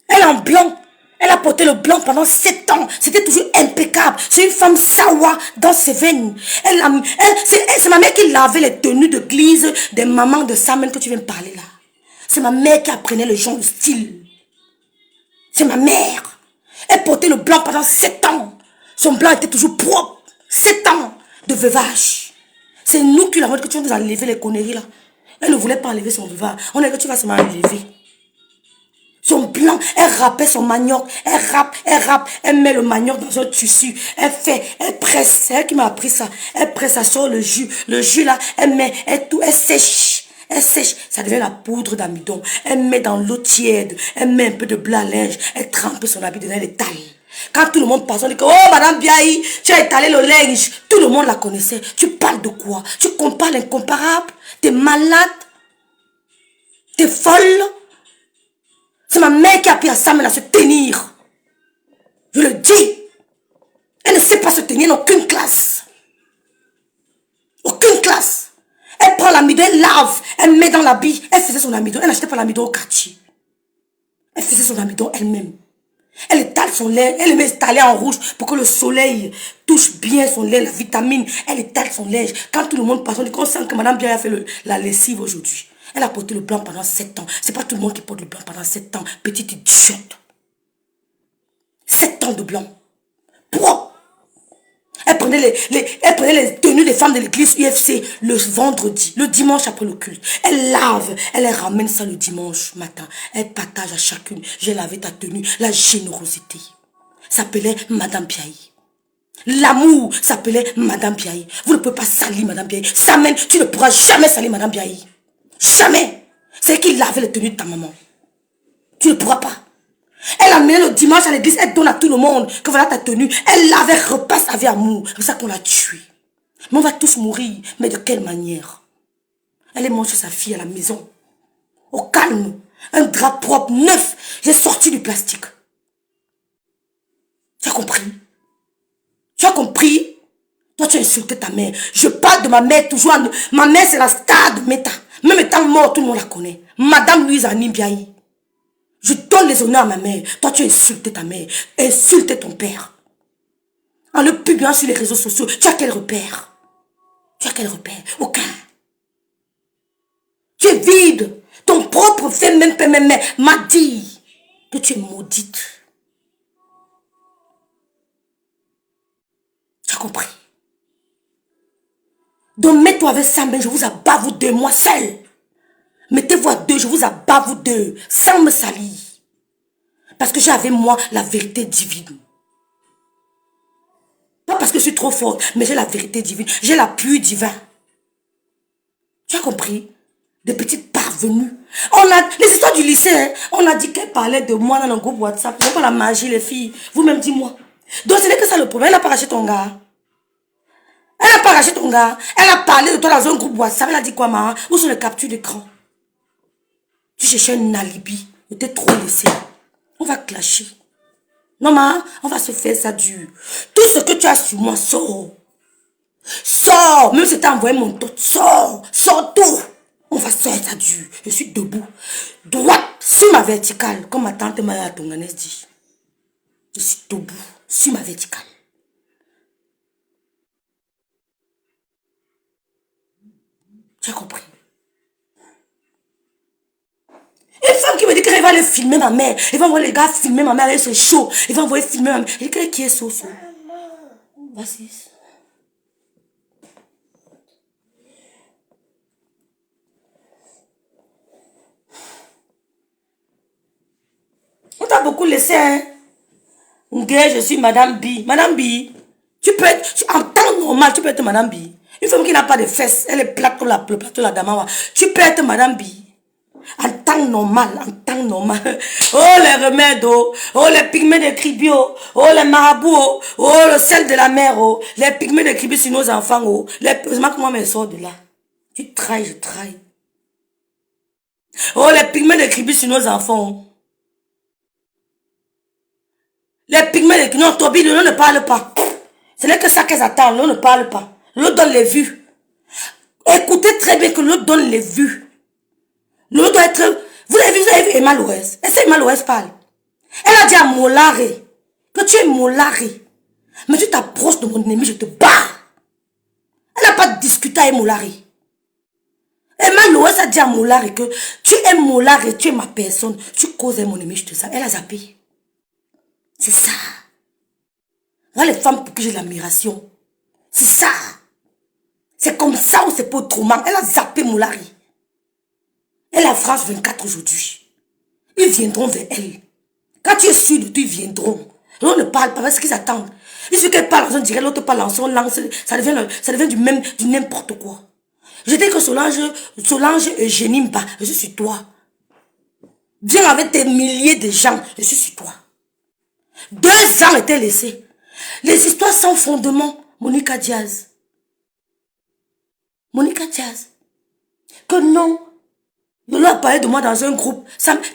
Elle est en blanc. Elle a porté le blanc pendant 7 ans. C'était toujours impeccable. C'est une femme sawa dans ses veines. C'est ma mère qui lavait les tenues de l'église des mamans de Samuel que tu viens de parler là. C'est ma mère qui apprenait le genre de style. C'est ma mère. Elle portait le blanc pendant 7 ans. Son blanc était toujours propre. 7 ans de veuvage. C'est nous qui l'avons dit que tu nous as enlevé les conneries là. Elle ne voulait pas enlever son veuvage. On a dit que tu vas seulement enlever. Son blanc, elle râpait son manioc. Elle râpe. Elle met le manioc dans un tissu. Elle presse. C'est elle qui m'a appris ça. Elle presse, ça sort le jus. Le jus là, elle met, elle sèche. Elle sèche, ça devient la poudre d'amidon. Elle met dans l'eau tiède. Elle met un peu de blanc à linge. Elle trempe son habit dedans, elle étale. Quand tout le monde passe, on dit que, oh, Madame Biaï, tu as étalé le linge. Tout le monde la connaissait. Tu parles de quoi? Tu compares l'incomparable? T'es malade? T'es folle? C'est ma mère qui a appris à Samuel à se tenir. Je le dis. Elle ne sait pas se tenir dans aucune classe. Aucune classe. Elle prend l'amidon, elle lave, elle met dans l'habit. Elle faisait son amidon. Elle n'achetait pas l'amidon au quartier. Elle faisait son amidon elle-même. Elle étale son lait. Elle met étaler en rouge pour que le soleil touche bien son lait, la vitamine. Elle étale son linge. Quand tout le monde passe, on dit qu'on sent que Madame Bien a fait la lessive aujourd'hui. Elle a porté le blanc pendant 7 ans. C'est pas tout le monde qui porte le blanc pendant 7 ans. Petite idiote. 7 ans de blanc. Pourquoi? Elle prenait les tenues des femmes de l'église UFC le vendredi, le dimanche après le culte. Elle lave, elle ramène ça le dimanche matin. Elle partage à chacune. J'ai lavé ta tenue. La générosité s'appelait Madame Biaï. L'amour s'appelait Madame Biaï. Vous ne pouvez pas salir Madame Biaï. Samen, tu ne pourras jamais salir Madame Biaï. Jamais. C'est elle qui lavait les tenues de ta maman. Tu ne pourras pas. Elle amenait le dimanche à l'église, elle donne à tout le monde que voilà ta tenue. Elle l'avait, repasse avec amour. C'est pour ça qu'on l'a tuée. Mais on va tous mourir. Mais de quelle manière? Elle est morte chez sa fille à la maison. Au calme. Un drap propre, neuf. J'ai sorti du plastique. Tu as compris? Tu as compris? Toi, tu as insulté ta mère. Je parle de ma mère toujours. Ma mère, c'est la star de Meta. Même étant morte, tout le monde la connaît. Madame Louise Annie Biaï. Je donne les honneurs à ma mère. Toi, tu as insulté ta mère. Insulté ton père. En le publiant sur les réseaux sociaux, tu as quel repère? Tu as quel repère? Aucun. Tu es vide. Ton propre fait même m'a dit que tu es maudite. Tu as compris? Donc, mets-toi avec ça, mais je vous abats vous deux, moi seul. Mettez-vous à deux, je vous abats vous deux, sans me salir. Parce que j'ai avec moi la vérité divine. Pas parce que je suis trop forte, mais j'ai la vérité divine. J'ai l'appui divin. Tu as compris? Des petites parvenues. Les histoires du lycée, hein, on a dit qu'elle parlait de moi dans le groupe WhatsApp. C'est pas la magie, les filles. Vous-même, dis-moi. Donc, ce n'est que ça le problème. Elle n'a pas racheté ton gars. Elle n'a pas racheté ton gars. Elle a parlé de toi dans un groupe WhatsApp. Elle a dit quoi, maman? Où sont les captures d'écran? Tu cherchais un alibi. Tu t'es trop laissé. On va clasher. Non, maman, on va se faire ça dur. Tout ce que tu as sur moi, sors. Sors. Même si tu as envoyé mon tot, sors. Sors tout. On va sortir ça dur. Je suis debout. Droite sur ma verticale. Comme ma tante Maya Tonganes dit. Je suis debout sur ma verticale. Tu as compris? Une femme qui me dit qu'elle va aller filmer ma mère. Elle va envoyer les gars filmer ma mère. Elle c'est chaud. Elle va envoyer filmer ma mère. Elle dit qui est Soso? Vas-y. On t'a beaucoup laissé, hein? Je suis Madame B. Madame B, tu peux être, en temps normal, tu peux être Madame B. Une femme qui n'a pas de fesses, elle est plate comme le plateau de la Damawa. Tu peux être Madame B. En temps normal, en temps normal. Oh, les remèdes, oh, les pygmées de cribio, oh, les marabouts, oh, le sel de la mer, oh, les pygmées de cribio sur nos enfants, oh, comment me sort de là? Tu trahis, je trahis. Oh, les pygmées de cribio sur nos enfants, oh. Les pygmées de cribio, non, Toby, l'eau ne parle pas. Ce n'est que ça qu'elles attendent, l'eau ne parle pas. L'eau donne les vues. Écoutez très bien que l'eau donne les vues. L'eau doit être... Vous avez vu Emma Loès? Est-ce que Emma Loès parle? Elle a dit à Molare que tu es Molare. Mais tu t'approches de mon ennemi, je te bats. Elle n'a pas discuté avec Molare. Emma Loès a dit à Molare que tu es Molare, tu es ma personne. Tu causes mon ennemi, je te sens. Elle a zappé. C'est ça. Voilà les femmes pour qui j'ai l'admiration. C'est ça. C'est comme ça ou c'est pas autrement. Elle a zappé Moulari. Elle a France 24 aujourd'hui. Ils viendront vers elle. Quand tu es sûr de tout, ils viendront. L'autre ne parle pas parce qu'ils attendent. Il suffit qu'elle parle, on dirait l'autre parle en son langue. Ça devient du n'importe quoi. Je dis que Solange Eugénie Mba, je suis sur toi. Viens avec tes milliers de gens, je suis sur toi. 2 ans étaient laissés. Les histoires sans fondement. Monica Diaz. Monica Diaz. Que non. Lolo a parlé de moi dans un groupe.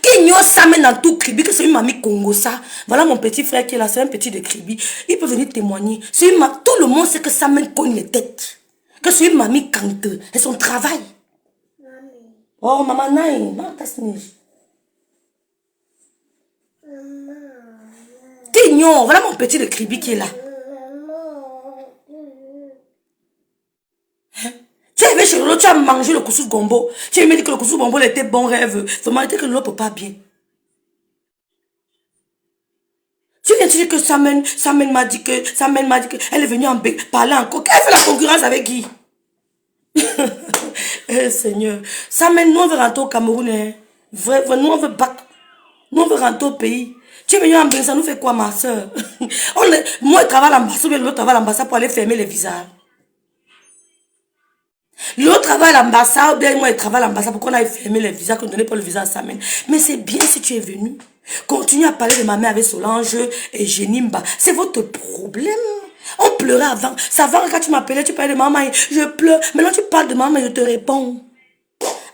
Qui ignore Samen dans tout Kribi, que c'est une mamie Congo, ça. Voilà mon petit frère qui est là, c'est un petit de Kribi. Il peut venir témoigner. Tout le monde sait que Samen cogne les têtes. Que c'est une mamie cante. Et son travail. Mami. Oh, maman, naï. Maman, t'as Maman. Qui ignore. Voilà mon petit de Kribi qui est là. Tu es arrivé chez Lolo, tu as mangé le coussou gombo. Tu me dit que le coussou gombo était bon rêve. Vraiment, il était que Lolo ne peut pas bien. Tu viens de dire que Samen m'a dit que, elle est venue parler encore. Elle fait la concurrence avec qui? Eh Seigneur. Samen, nous on veut rentrer au Cameroun. Hein. Nous on veut battre. Nous on veut rentrer au pays. Tu es venu en Bénin, ça nous fait quoi ma soeur? Moi je travaille à l'ambassade, mais l'autre travaille à l'ambassade pour aller fermer les visas. L'autre travaille à l'ambassade, ou bien moi, il travaille à l'ambassade pour qu'on aille fermer les visas, qu'on ne donnait pas le visa à Samen. Mais c'est bien si tu es venu. Continue à parler de ma mère avec Solange et Jenimba. C'est votre problème. On pleurait avant. Ça va, quand tu m'appelais, tu parlais de maman, je pleure. Maintenant, tu parles de maman, je te réponds.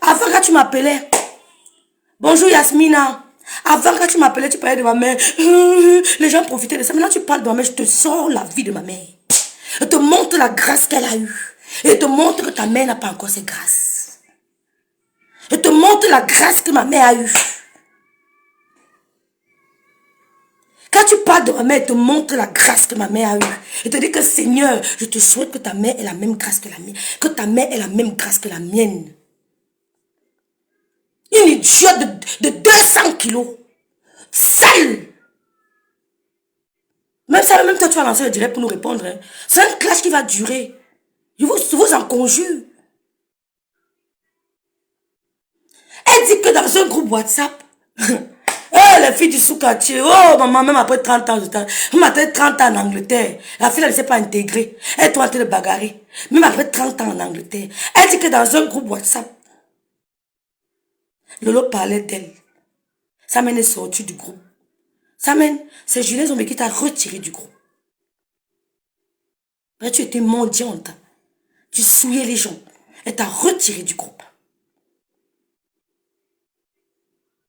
Avant, quand tu m'appelais, bonjour Yasmina. Avant, quand tu m'appelais, tu parlais de ma mère. Les gens profitaient de ça. Maintenant, tu parles de ma mère, je te sors la vie de ma mère. Je te montre la grâce qu'elle a eue. Et te montre que ta mère n'a pas encore ses grâces. Je te montre la grâce que ma mère a eue. Quand tu parles de ma mère, je te montre la grâce que ma mère a eue. Je te dis que Seigneur, je te souhaite que ta mère ait la même grâce que la mienne. Que ta mère ait la même grâce que la mienne. Une idiote de 200 kilos. Sale. Même ça, même quand tu vas lancer le direct pour nous répondre. Hein. C'est un clash qui va durer. Je vous en conjure. Elle dit que dans un groupe WhatsApp, les filles du sous-quartier, oh maman, même après 30 ans, même après 30 ans en Angleterre, la fille elle ne s'est pas intégrée. Elle est en train de bagarrer. Même après 30 ans en Angleterre. Elle dit que dans un groupe WhatsApp, Lolo parlait d'elle. Samen est sorti du groupe. Samen, c'est Julien Zombe qui t'a retiré du groupe. Après, tu étais mendiante. Tu souillais les gens. Elle t'a retiré du groupe.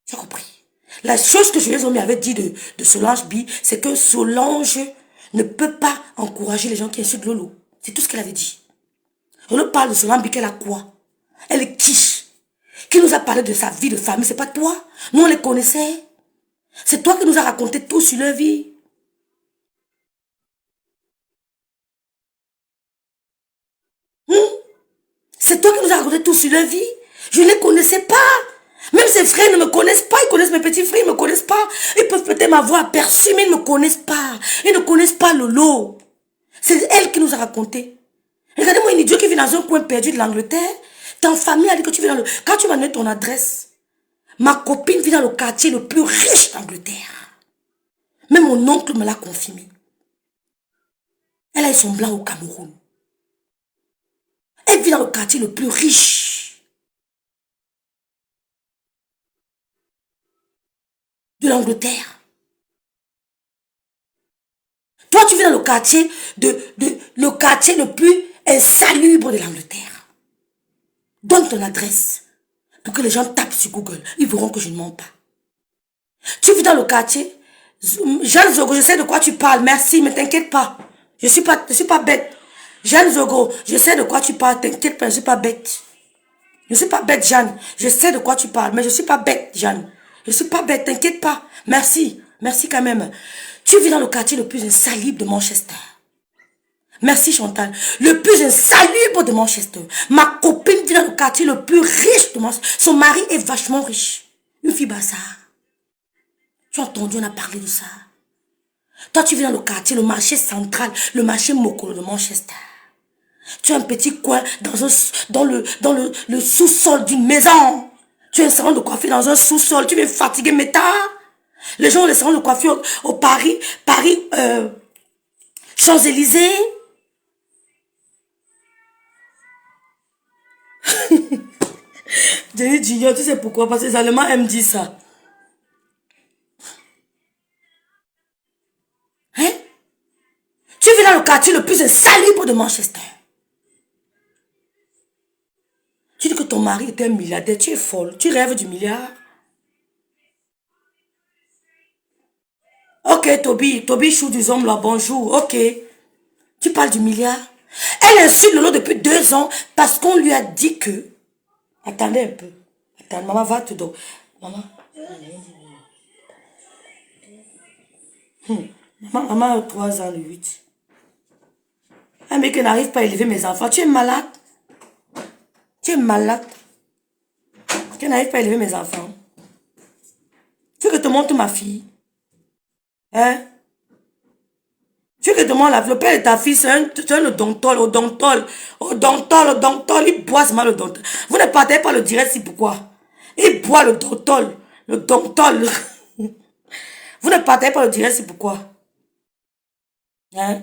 Tu as compris? La chose que Julien Zombe avait dit de Solange B, c'est que Solange ne peut pas encourager les gens qui insultent Lolo. C'est tout ce qu'elle avait dit. Lolo parle de Solange B, qu'elle a quoi? Elle est quiche. Qui nous a parlé de sa vie de famille? C'est pas toi. Nous, on les connaissait. C'est toi qui nous as raconté tout sur leur vie. C'est toi qui nous as raconté tout sur leur vie. Je ne les connaissais pas. Même ses frères ne me connaissent pas. Ils connaissent mes petits frères, ils ne me connaissent pas. Ils peuvent peut-être m'avoir aperçu, mais ils ne me connaissent pas. Ils ne connaissent pas Lolo. C'est elle qui nous a raconté. Regardez-moi une idiot qui vit dans un coin perdu de l'Angleterre. Ta famille a dit que tu vis dans le... Quand tu m'as donné ton adresse, ma copine vit dans le quartier le plus riche d'Angleterre. Même mon oncle me l'a confirmé. Elle a eu son blanc au Cameroun. Elle vit dans le quartier le plus riche de l'Angleterre. Toi, tu vis dans le quartier le quartier le plus insalubre de l'Angleterre. Donne ton adresse pour que les gens tapent sur Google. Ils verront que je ne mens pas. Tu vis dans le quartier. Jeanne Zogo, je sais de quoi tu parles. Merci, mais t'inquiète pas. Je suis pas bête. Jeanne Zogo, je sais de quoi tu parles. T'inquiète pas, je suis pas bête. Je suis pas bête, Jeanne. Je sais de quoi tu parles, mais je suis pas bête, Jeanne. Je suis pas bête, t'inquiète pas. Merci. Merci quand même. Tu vis dans le quartier le plus insalubre de Manchester. Merci Chantal. Le plus insalubre de Manchester. Ma copine vit dans le quartier le plus riche de Manchester. Son mari est vachement riche. Une fille bassard. Tu as entendu, on a parlé de ça. Toi, tu vis dans le quartier, le marché central, le marché Mokolo de Manchester. Tu as un petit coin dans le sous-sol d'une maison. Tu as un salon de coiffure dans un sous-sol. Tu viens fatiguer mes tas. Les gens ont les salons de coiffure au Paris, Champs-Élysées. Jenny Junior, tu sais pourquoi? Parce que les Allemands aiment dire ça. Hein? Tu vis dans le quartier le plus insalubre de Manchester. Tu dis que ton mari était un milliardaire, tu es folle. Tu rêves du milliard. Ok, Toby Chou du Zombie là, bonjour. Ok. Tu parles du milliard. Elle insulte Lolo depuis 2 ans parce qu'on lui a dit que... Attendez un peu. Attends, maman va te donner. Maman. Maman a 3 ans, le 8. Un mec qui n'arrive pas à élever mes enfants. Tu es malade. Tu es malade. Tu n'arrives pas à élever mes enfants. Tu veux que je te montre ma fille? Hein? Tu veux que je te montre le père de ta fille, c'est un odontol, il boit seulement le dontol. Vous ne partez pas le direct, c'est pourquoi? Il boit le dontol. Vous ne partez pas le direct, c'est pourquoi? Hein?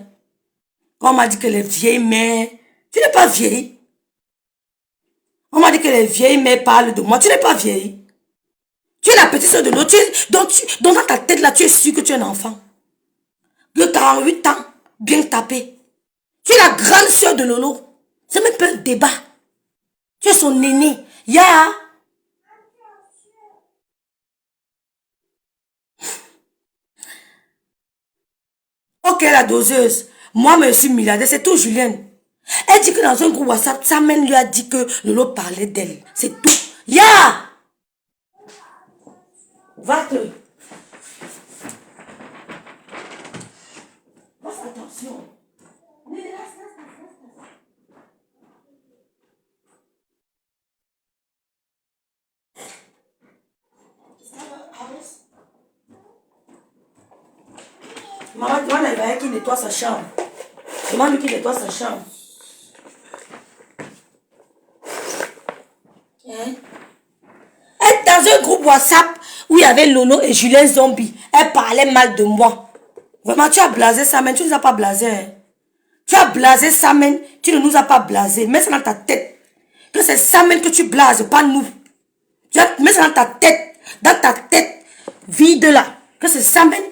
Quand on m'a dit que les vieilles mères... Tu n'es pas vieille. On m'a dit que les vieilles mères parlent de moi. Tu n'es pas vieille. Tu es la petite soeur de l'autre. Donc dans ta tête là, tu es sûr que tu es un enfant. De 48 ans, bien tapé. Tu es la grande soeur de Lolo. C'est même pas un débat. Tu es son aîné. Ya. Ok, la doseuse. Moi, je suis milliardaire. C'est tout, Julienne. Elle dit que dans un groupe WhatsApp, sa mère lui a dit que Lolo parlait d'elle. C'est tout. Ya. Va-te. Fais attention. Maman, demande à Ibrahim qui nettoie sa chambre. Demande-lui qui nettoie sa chambre. Hein? Elle est dans un groupe WhatsApp où il y avait Lolo et Julien Zombie. Elle parlait mal de moi. Vraiment, tu as blasé Samen, tu ne nous as pas blasé. Hein? Tu as blasé Samen, tu ne nous as pas blasé. Mets ça dans ta tête. Que c'est Samen que tu blases, pas nous. Mets ça dans ta tête vide là. Que c'est Samen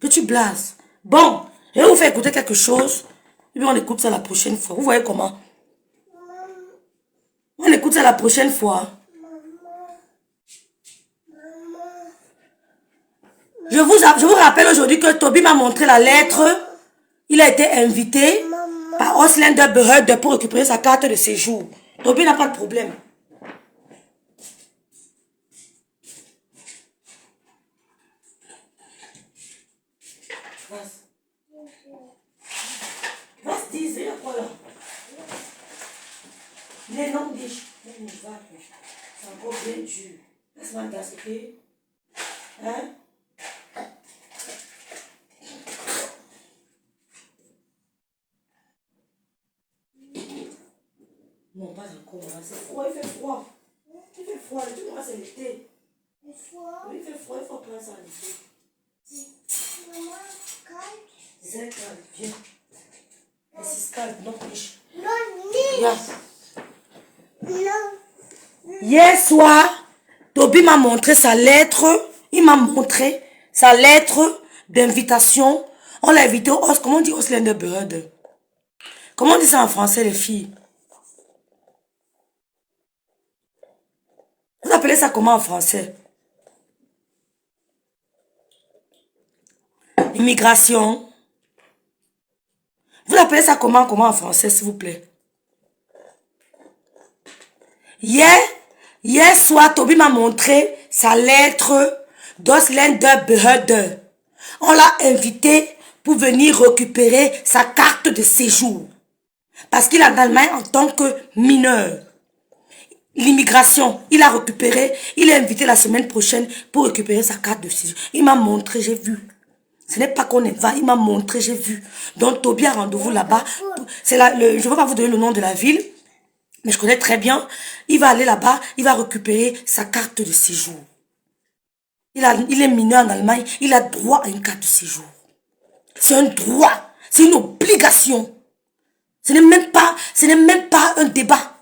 que tu blases. Bon, je vais vous faire écouter quelque chose. Et puis on écoute ça la prochaine fois. Vous voyez comment? On écoute ça la prochaine fois. Je vous rappelle aujourd'hui que Toby m'a montré la lettre. Il a été invité par Auslander Behörde pour récupérer sa carte de séjour. Toby n'a pas de problème. Vas-y, dis, quoi là? Les noms des c'est encore bien dur. Laisse-moi gaspiller. Hein? Non, pas encore. C'est froid, il fait froid. Il fait froid, tu vois, c'est l'été. Il fait froid. Oui, il fait froid, il faut prendre ça à l'été. Maman, calme. C'est calme, viens. Et c'est calme, non, niche. Non, niche. Non. Hier soir, Toby m'a montré sa lettre. Il m'a montré sa lettre d'invitation. On l'a invité au Os. Comment on dit Auslander Behörde? Comment on dit ça en français, les filles? Vous appelez ça comment en français? Immigration. Vous appelez ça comment en français, s'il vous plaît? Hier soir, Toby m'a montré sa lettre d'Auslander Behörde. On l'a invité pour venir récupérer sa carte de séjour. Parce qu'il est en Allemagne en tant que mineur. L'immigration, il a récupéré, il est invité la semaine prochaine pour récupérer sa carte de séjour. Il m'a montré, j'ai vu. Ce n'est pas qu'on est va, il m'a montré, j'ai vu. Donc Toby a rendez-vous là-bas. C'est là, je ne veux pas vous donner le nom de la ville, mais je connais très bien. Il va aller là-bas, il va récupérer sa carte de séjour. Il est mineur en Allemagne, il a droit à une carte de séjour. C'est un droit, c'est une obligation. Ce n'est même pas un débat.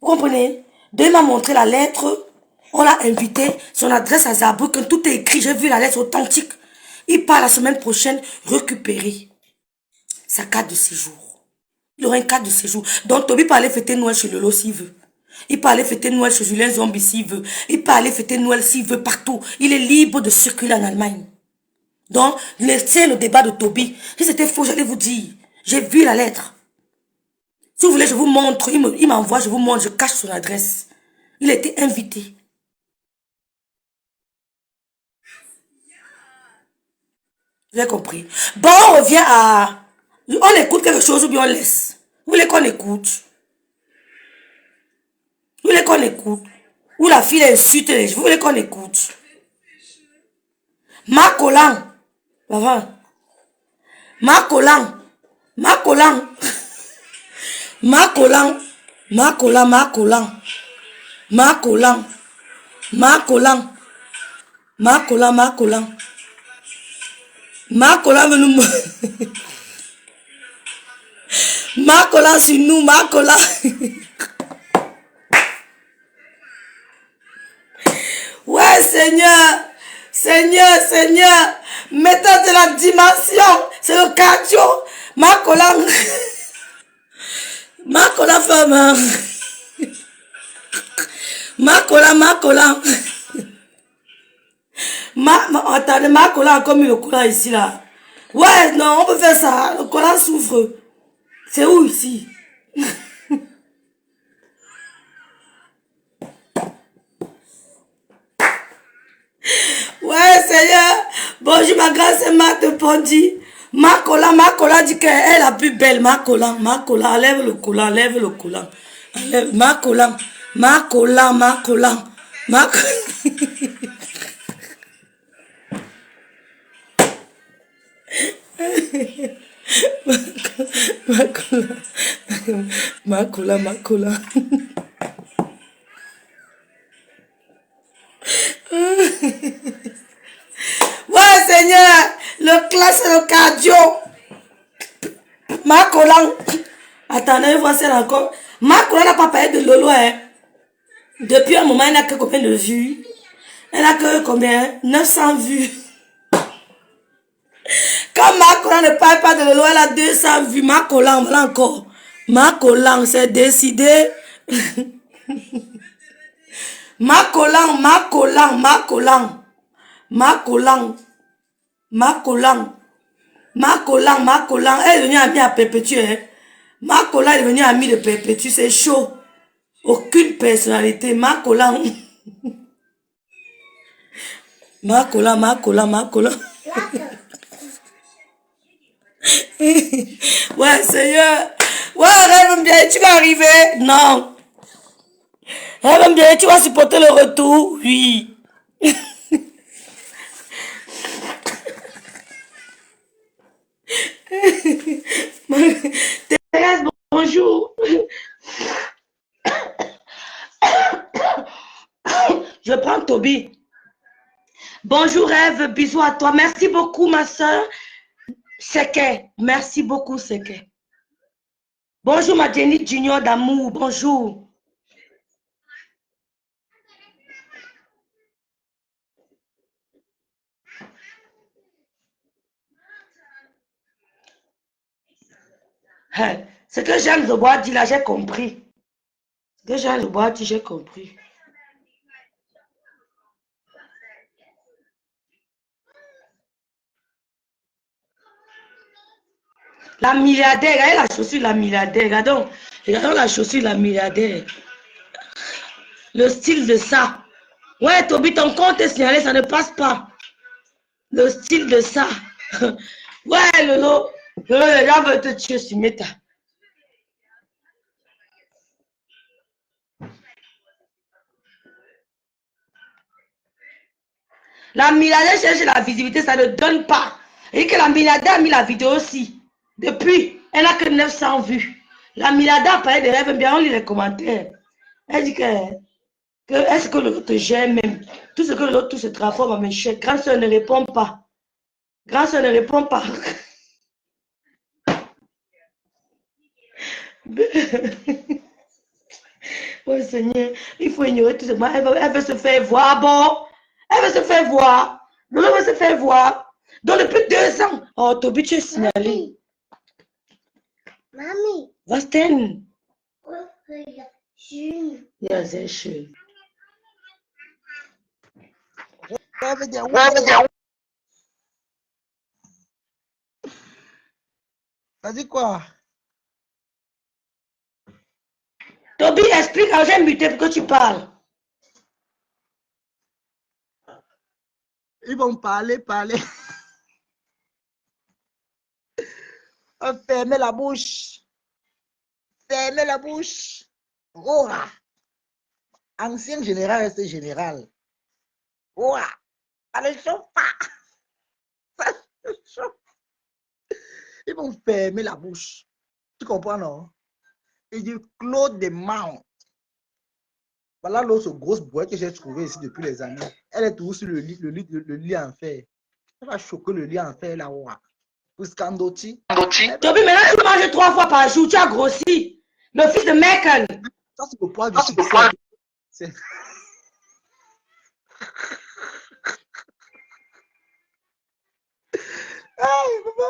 Vous comprenez? Donc il m'a montré la lettre, on l'a invité, son adresse à Saarbrücken, tout est écrit, j'ai vu la lettre authentique. Il part la semaine prochaine récupérer sa carte de séjour. Il aura une carte de séjour. Donc Toby peut aller fêter Noël chez Lolo s'il veut. Il peut aller fêter Noël chez Julien Zombie s'il veut. Il peut aller fêter Noël s'il veut partout. Il est libre de circuler en Allemagne. Donc, laissez le débat de Toby. Si c'était faux, j'allais vous dire. J'ai vu la lettre. Si vous voulez, je vous montre. Il m'envoie, je vous montre, je cache son adresse. Il a été invité. Vous avez compris? Bon, on revient à... On écoute quelque chose ou bien on laisse? Vous voulez qu'on écoute? Vous voulez qu'on écoute? Ou la fille insulte les gens? Vous voulez qu'on écoute? Marc Collant. Marc Collant. Marc Collant. Marc Collant. Marc Collant. Marc Collant. Marc Collant. Marc Collant. Marc Collant. Marc Collant. Marc Collant veut nous... Marc Collant sur nous. Marc Collant. Ouais, Seigneur. Seigneur, Seigneur. Mettez de la dimension. C'est le cardio. Marc Collant. Marc Collant femme. Marc Collant, Marc Collant. Attendez, Marc Collant a comme le collant ici là. Ouais, non, on peut faire ça. Le collant souffre. C'est où ici? Ouais, Seigneur. Bonjour, ma grâce c'est Marc de Pondy. Marc Collant dit qu'elle est la plus belle. Marc Collant, enlève le collant, enlève le collant. Marc Collant, Marc Collant, Marc Collant. Marc... Macula. Ouais, Seigneur, le classe, le cardio. Macula. Attendez, voici encore. Macula n'a pas parlé de Lolo, hein. Depuis un moment, elle n'a que combien de vues? Elle a que combien? 900 vues. Quand Macula ne parle pas de Lolo, elle a 200 vues. Macula, voilà encore. Macula, c'est décidé. Macolan, elle est devenue amie à Perpétue. Hein. Macolan est devenue amie de Perpétue, c'est chaud. Aucune personnalité, Macolan. Ouais, Seigneur. Ouais, rêve bien, tu vas arriver. Non. Rêve bien, tu vas supporter le retour. Oui. Thérèse, bonjour. Je prends Toby. Bonjour Rêve, bisous à toi. Merci beaucoup ma soeur. Seke, merci beaucoup Seke. Bonjour ma Jenny Junior d'amour, bonjour. Hey, ce que Jeanne de Bois dit là, j'ai compris. Ce que Jeanne de Bois dit, j'ai compris. La milliardaire, regardez la chaussure la milliardaire. Regardons la chaussure la milliardaire. Le style de ça. Ouais, Toby, ton compte est signalé, ça ne passe pas. Le style de ça. Ouais, Lolo, les gens veulent te tuer sur Meta. La milliardaire cherche la visibilité, ça ne donne pas. Et que la milliardaire a mis la vidéo aussi. Depuis, elle n'a que 900 vues. La milliardaire parlait des rêves, bien on lit les commentaires. Elle dit que est-ce que l'autre gère même? Tout ce que l'autre se transforme en échec. Grande soeur ne répond pas. Grande soeur ne répond pas. Oh Seigneur, il faut ignorer tout ça. Elle veut se faire voir. Bon, elle veut se faire voir. Elle veut se faire voir. Donc depuis 2 ans. Oh, Toby, tu es signalé. Mami. Was denn? Schön. Ja, sehr schön. T'as dit quoi? Toby, explique, j'ai muté pour que tu parles. Ils vont parler. Fermez la bouche. Fermez la bouche. Ouah. Ancien général reste général. Ouah. Ça ne chauffe pas. Ça ne chauffe. Ils vont fermer la bouche. Tu comprends, non? Il dit Claude de Mount. Voilà l'autre grosse boîte que j'ai trouvée ici depuis les années. Elle est toujours sur le lit en fer. Elle va choquer le lit en fer là-haut. Pour Scandoti. Toby, maintenant tu manges 3 fois par jour, tu as grossi. Le fils de Megan. Ça, c'est le poids du succès. Hey, papa.